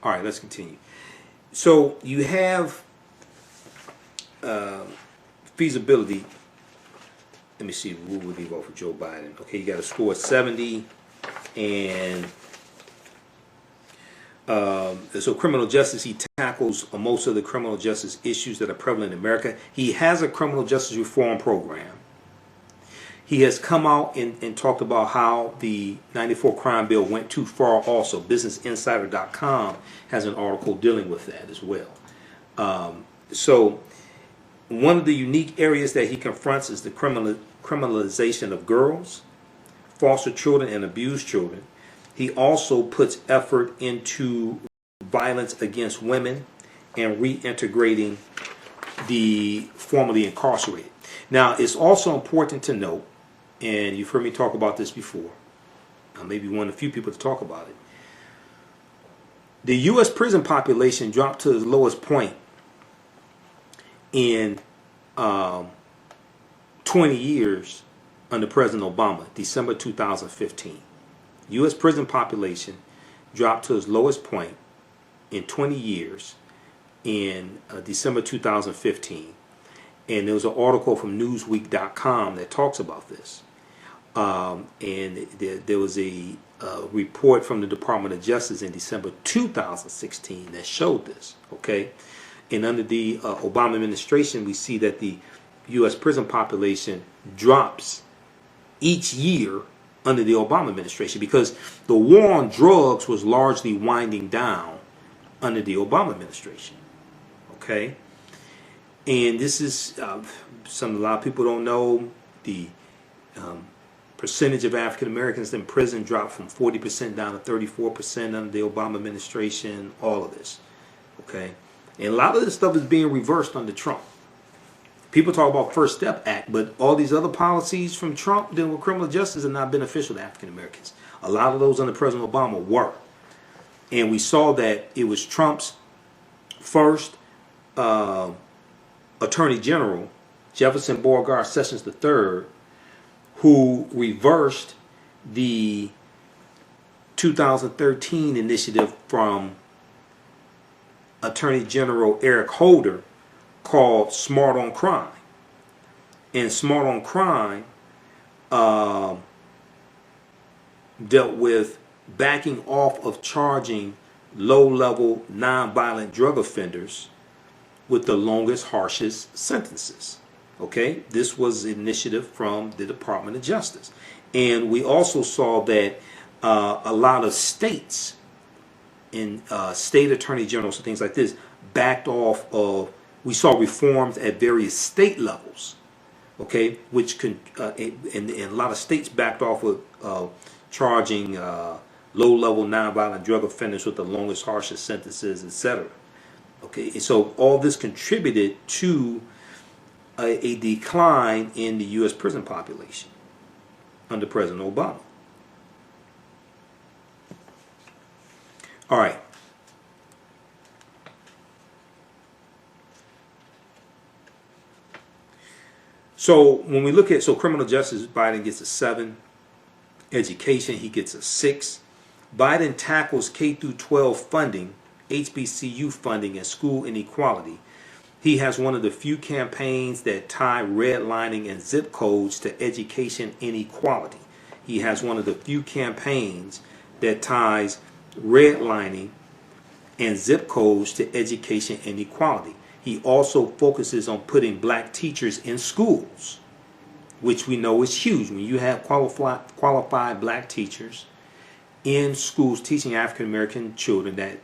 All right, let's continue. So you have feasibility. Let me see, who would he vote for Joe Biden? Okay, you got to score 70, and so criminal justice, he tackles most of the criminal justice issues that are prevalent in America. He has a criminal justice reform program. He has come out and talked about how the 94 crime bill went too far also. BusinessInsider.com has an article dealing with that as well. So one of the unique areas that he confronts is the criminalization of girls, foster children, and abused children. He also puts effort into violence against women and reintegrating the formerly incarcerated. Now, it's also important to note, and you've heard me talk about this before, I may be one of the few people to talk about it. The U.S. prison population dropped to its lowest point in 20 years under President Obama, December 2015. U.S. prison population dropped to its lowest point in 20 years in December 2015. And there was an article from Newsweek.com that talks about this. And there was a report from the Department of Justice in December 2016 that showed this. Okay, and under the Obama administration, we see that the U.S. prison population drops each year under the Obama administration because the war on drugs was largely winding down under the Obama administration. Okay, and this is a lot of people don't know the percentage of African Americans in prison dropped from 40% down to 34% under the Obama administration. All of this, okay, and a lot of this stuff is being reversed under Trump. People talk about First Step Act, but all these other policies from Trump dealing with criminal justice are not beneficial to African Americans. A lot of those under President Obama were, and we saw that it was Trump's first Attorney General, Jefferson Beauregard Sessions III, who reversed the 2013 initiative from Attorney General Eric Holder called Smart on Crime. And Smart on Crime dealt with backing off of charging low-level nonviolent drug offenders with the longest, harshest sentences. Okay, this was an initiative from the Department of Justice. And we also saw that a lot of states and state attorney generals and things like this backed off of, we saw reforms at various state levels, okay, which and a lot of states backed off of charging low-level nonviolent drug offenders with the longest, harshest sentences, etc. Okay, and so all this contributed to a decline in the U.S. prison population under President Obama. All right. So when we look at, criminal justice, Biden gets a 7. Education, he gets a 6. Biden tackles K through 12 funding, HBCU funding, and school inequality. He has one of the few campaigns that tie redlining and zip codes to education inequality. He has one of the few campaigns that ties redlining and zip codes to education inequality. He also focuses on putting black teachers in schools, which we know is huge. When you have qualified black teachers in schools teaching African American children, that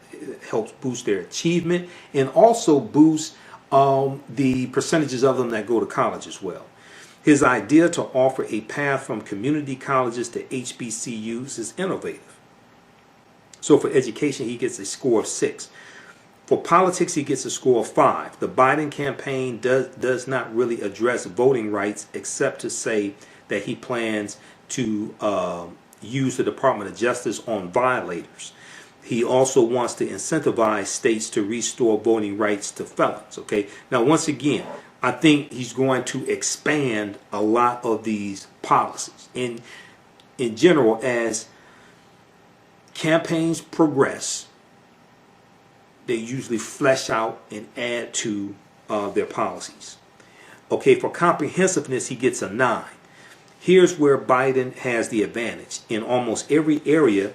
helps boost their achievement and also boost the percentages of them that go to college as well. His idea to offer a path from community colleges to HBCUs is innovative. So for education, he gets a score of 6. For politics, he gets a score of 5. The Biden campaign does not really address voting rights except to say that he plans to use the Department of Justice on violators. He also wants to incentivize states to restore voting rights to felons. Okay. Now, once again, I think he's going to expand a lot of these policies. In general, as campaigns progress, they usually flesh out and add to their policies. Okay, for comprehensiveness, he gets a 9. Here's where Biden has the advantage. In almost every area,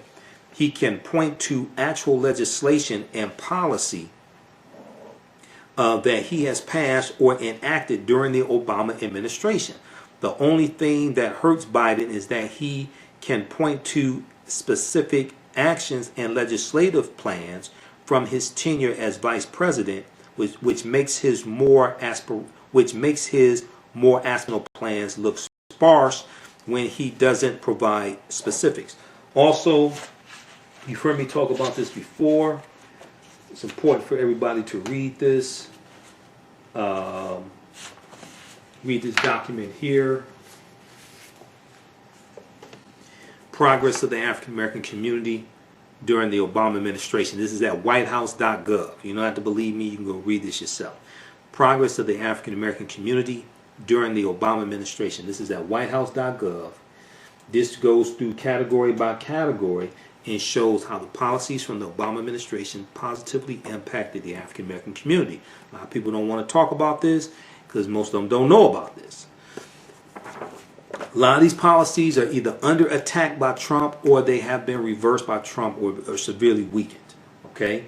he can point to actual legislation and policy that he has passed or enacted during the Obama administration. The only thing that hurts Biden is that he can point to specific actions and legislative plans from his tenure as vice president, which makes his more aspirational plans look sparse when he doesn't provide specifics. Also, you've heard me talk about this before. It's important for everybody to read this. Read this document here. Progress of the African American community during the Obama administration. This is at whitehouse.gov. You don't have to believe me. You can go read this yourself. Progress of the African American community during the Obama administration. This is at whitehouse.gov. This goes through category by category, and shows how the policies from the Obama administration positively impacted the African American community. A lot of people don't want to talk about this because most of them don't know about this. A lot of these policies are either under attack by Trump or they have been reversed by Trump or severely weakened. Okay?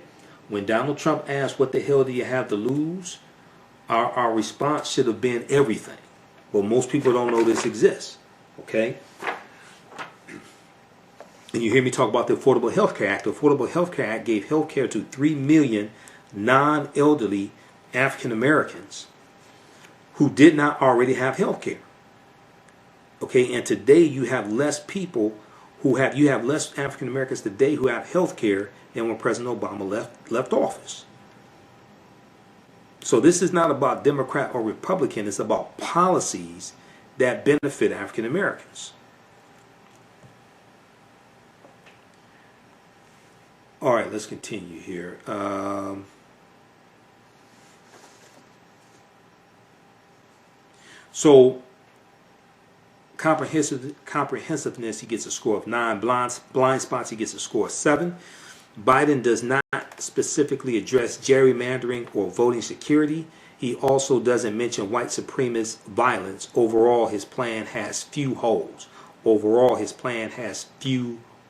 When Donald Trump asked, what the hell do you have to lose? Our response should have been everything. But most people don't know this exists. Okay? And you hear me talk about the Affordable Health Care Act. The Affordable Health Care Act gave health care to 3 million non-elderly African Americans who did not already have health care. Okay, and today you have less people you have less African Americans today who have health care than when President Obama left office. So this is not about Democrat or Republican, it's about policies that benefit African Americans. All right, let's continue here. So comprehensiveness, he gets a score of 9. Blind spots, he gets a score of 7. Biden does not specifically address gerrymandering or voting security. He also doesn't mention white supremacist violence. Overall, his plan has few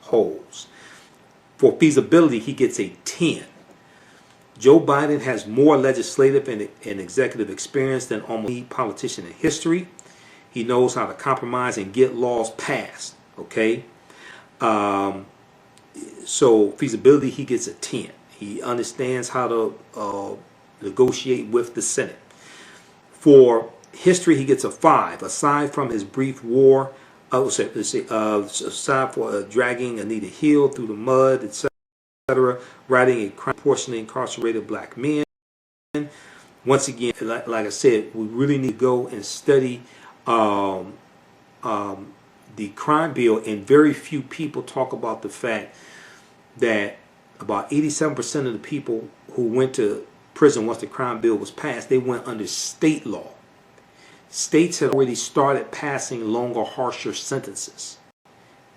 holes. For feasibility, he gets a 10. Joe Biden has more legislative and executive experience than almost any politician in history. He knows how to compromise and get laws passed. Okay? So feasibility, he gets a 10. He understands how to negotiate with the Senate. For history, he gets a 5. Aside from his brief war, aside for dragging Anita Hill through the mud, etc., writing a crime proportionally incarcerated black men. Once again, like I said, we really need to go and study the crime bill, and very few people talk about the fact that about 87% of the people who went to prison once the crime bill was passed, they went under state law. States had already started passing longer, harsher sentences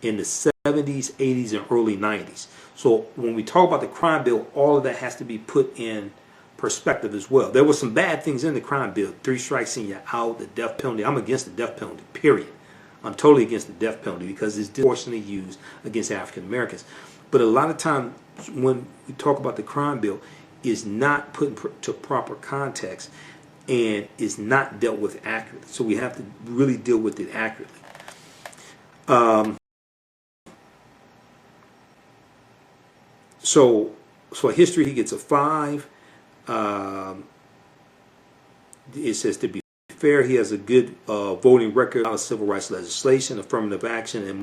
in the 70s, 80s, and early 90s. So when we talk about the crime bill, all of that has to be put in perspective as well. There were some bad things in the crime bill. 3 strikes and you're out, the death penalty. I'm against the death penalty, period. I'm totally against the death penalty because it's disproportionately used against African Americans. But a lot of times when we talk about the crime bill, is not put into proper context and is not dealt with accurately. So we have to really deal with it accurately. So history, he gets a 5. It says, to be fair, he has a good voting record of civil rights legislation, affirmative action, and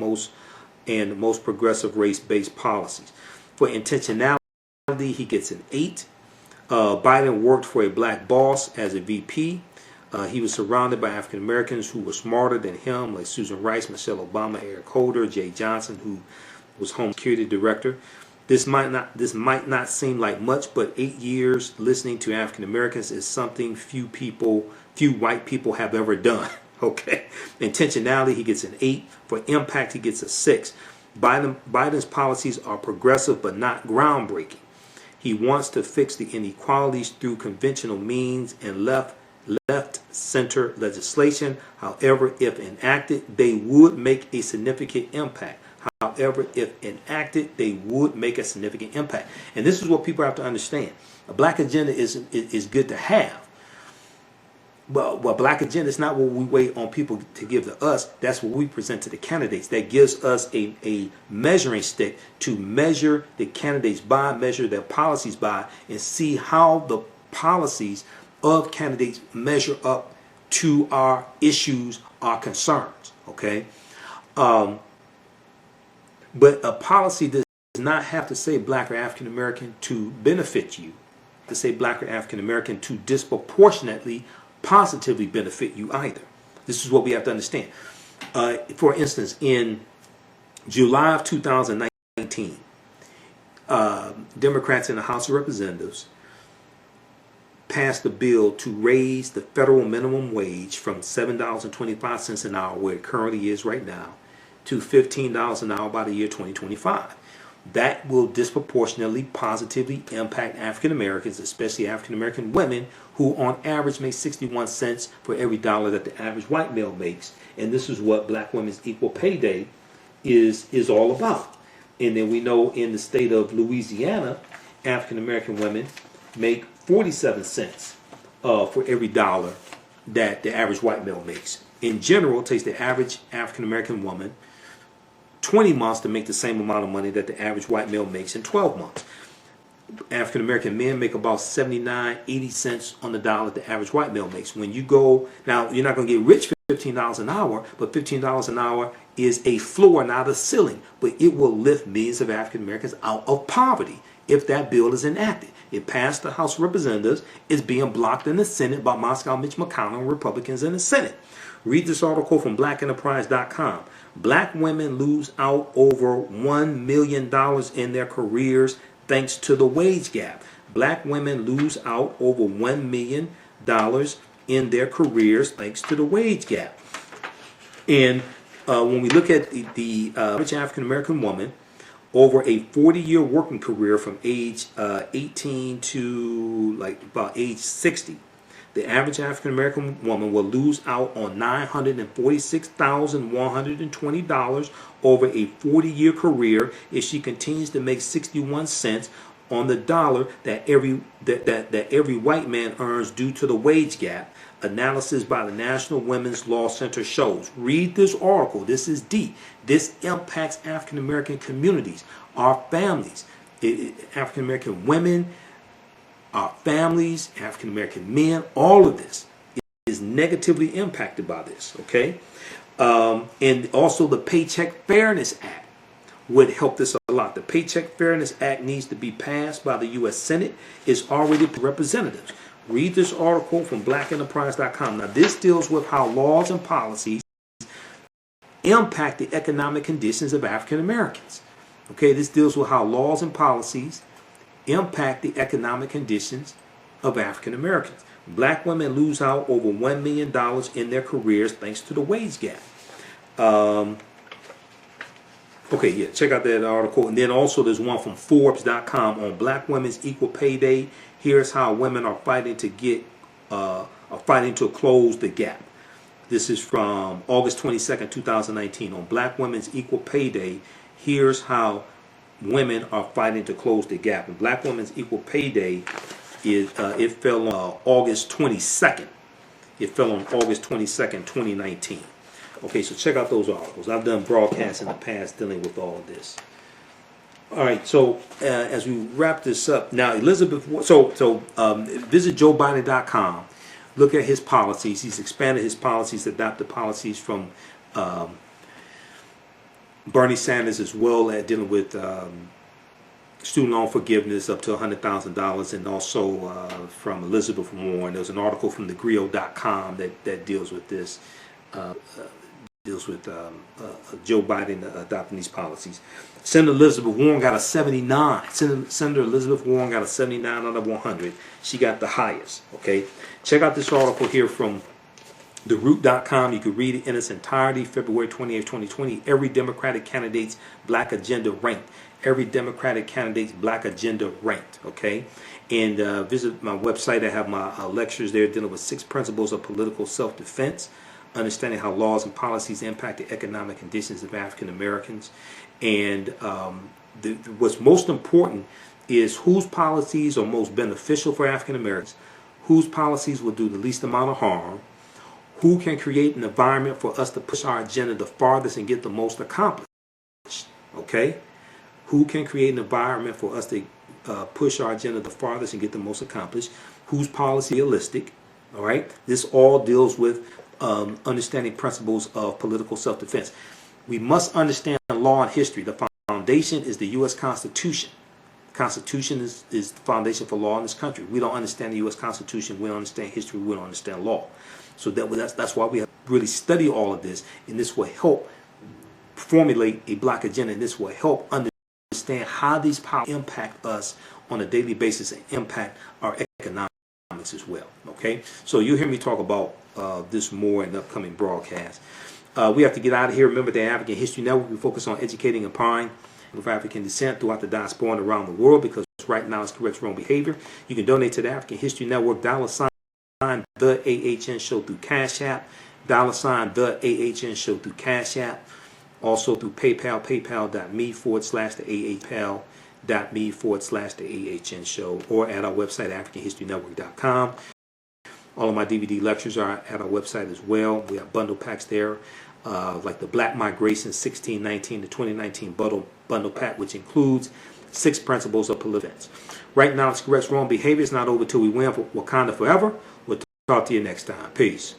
most progressive race-based policies. For intentionality, he gets an 8. Biden worked for a black boss as a VP. He was surrounded by African Americans who were smarter than him, like Susan Rice, Michelle Obama, Eric Holder, Jay Johnson, who was Home Security Director. This might not seem like much, but 8 years listening to African Americans is something few white people have ever done. Okay. Intentionality, he gets an 8. For impact, he gets a 6. Biden's policies are progressive but not groundbreaking. He wants to fix the inequalities through conventional means and left-center legislation. However, if enacted, they would make a significant impact. And this is what people have to understand. A black agenda is good to have. But black agenda is not what we wait on people to give to us. That's what we present to the candidates. That gives us a measuring stick to measure the candidates by, measure their policies by, and see how the policies of candidates measure up to our issues, our concerns. Okay? But a policy does not have to say black or African American to benefit you. To say black or African American to disproportionately positively benefit you either. This is what we have to understand. For instance, in July of 2019, Democrats in the House of Representatives passed a bill to raise the federal minimum wage from $7.25 an hour, where it currently is right now, to $15 an hour by the year 2025. that will disproportionately positively impact African Americans, especially African American women, who on average make 61 cents for every dollar that the average white male makes. And this is what Black Women's Equal Pay Day is all about. And then we know in the state of Louisiana, African American women make 47 cents for every dollar that the average white male makes. In general, it takes the average African American woman 20 months to make the same amount of money that the average white male makes in 12 months. African American men make about 79, 80 cents on the dollar that the average white male makes. When you go, now you're not going to get rich for $15 an hour, but $15 an hour is a floor, not a ceiling. But it will lift millions of African Americans out of poverty if that bill is enacted. It passed the House of Representatives. It's being blocked in the Senate by Moscow Mitch McConnell and Republicans in the Senate. Read this article from blackenterprise.com. Black women lose out over $1 million in their careers thanks to the wage gap. Black women lose out over $1 million in their careers thanks to the wage gap. And when we look at the average African American woman, over a 40-year working career from age 18 to like about age 60, the average African American woman will lose out on $946,120 over a 40-year career if she continues to make 61 cents on the dollar that every white man earns due to the wage gap. Analysis by the National Women's Law Center shows. Read this article. This is deep. This impacts African American communities, our families, African American women, our families, African American men. All of this is negatively impacted by this. Okay, and also the Paycheck Fairness Act would help this a lot. The Paycheck Fairness Act needs to be passed by the U.S. Senate. It's already representatives. Read this article from blackenterprise.com. Now, this deals with how laws and policies impact the economic conditions of African Americans. Okay, this deals with how laws and policies impact the economic conditions of African Americans. Black women lose out over $1 million in their careers thanks to the wage gap. Okay, yeah, check out that article. And then also there's one from Forbes.com on Black Women's Equal Pay Day. Here's how women are fighting to close the gap. This is from August 22nd, 2019 on Black Women's Equal Pay Day. Here's how women are fighting to close the gap. And Black Women's Equal Pay Day is it fell on August 22nd. It fell on August 22nd, 2019. Okay, so check out those articles. I've done broadcasts in the past dealing with all of this. All right, so as we wrap this up, now Elizabeth, visit JoeBiden.com. Look at his policies. He's expanded his policies, adopted policies from Bernie Sanders as well, at dealing with student loan forgiveness up to $100,000, and also from Elizabeth Warren. There's an article from thegrio.com that deals with this. Deals with Joe Biden adopting these policies. Senator Elizabeth Warren got a 79. Senator Elizabeth Warren got a 79 out of 100. She got the highest. Okay, check out this article here from TheRoot.com. You can read it in its entirety. February 28th, 2020. Every Democratic candidate's black agenda ranked. Every Democratic candidate's black agenda ranked. Okay, and visit my website. I have my lectures there dealing with 6 principles of political self-defense. Understanding how laws and policies impact the economic conditions of African Americans. And what's most important is whose policies are most beneficial for African Americans, whose policies will do the least amount of harm, who can create an environment for us to push our agenda the farthest and get the most accomplished. Okay? Who can create an environment for us to push our agenda the farthest and get the most accomplished, whose policy is realistic. All right? This all deals with understanding principles of political self-defense. We must understand law and history. The foundation is the U.S. Constitution. The Constitution is the foundation for law in this country. We don't understand the U.S. Constitution. We don't understand history. We don't understand law. So that's why we have to really study all of this, and this will help formulate a black agenda, and this will help understand how these powers impact us on a daily basis and impact our economics as well. Okay, so you'll hear me talk about this more in the upcoming broadcast. We have to get out of here. Remember, the African History Network, we focus on educating, empowering, of African descent throughout the diaspora and around the world, because right now it's correct wrong behavior. You can donate to the African History Network, $ the AHN Show through Cash App, $ the AHN Show through Cash App, also through PayPal, paypal.me/the AHN Show, or at our website, AfricanHistoryNetwork.com. All of my DVD lectures are at our website as well. We have bundle packs there, like the Black Migration 1619 to 2019 bundle pack, which includes 6 principles of political defense. Right now, it's correct wrong behavior. It's not over till we win. For Wakanda forever. We'll talk to you next time. Peace.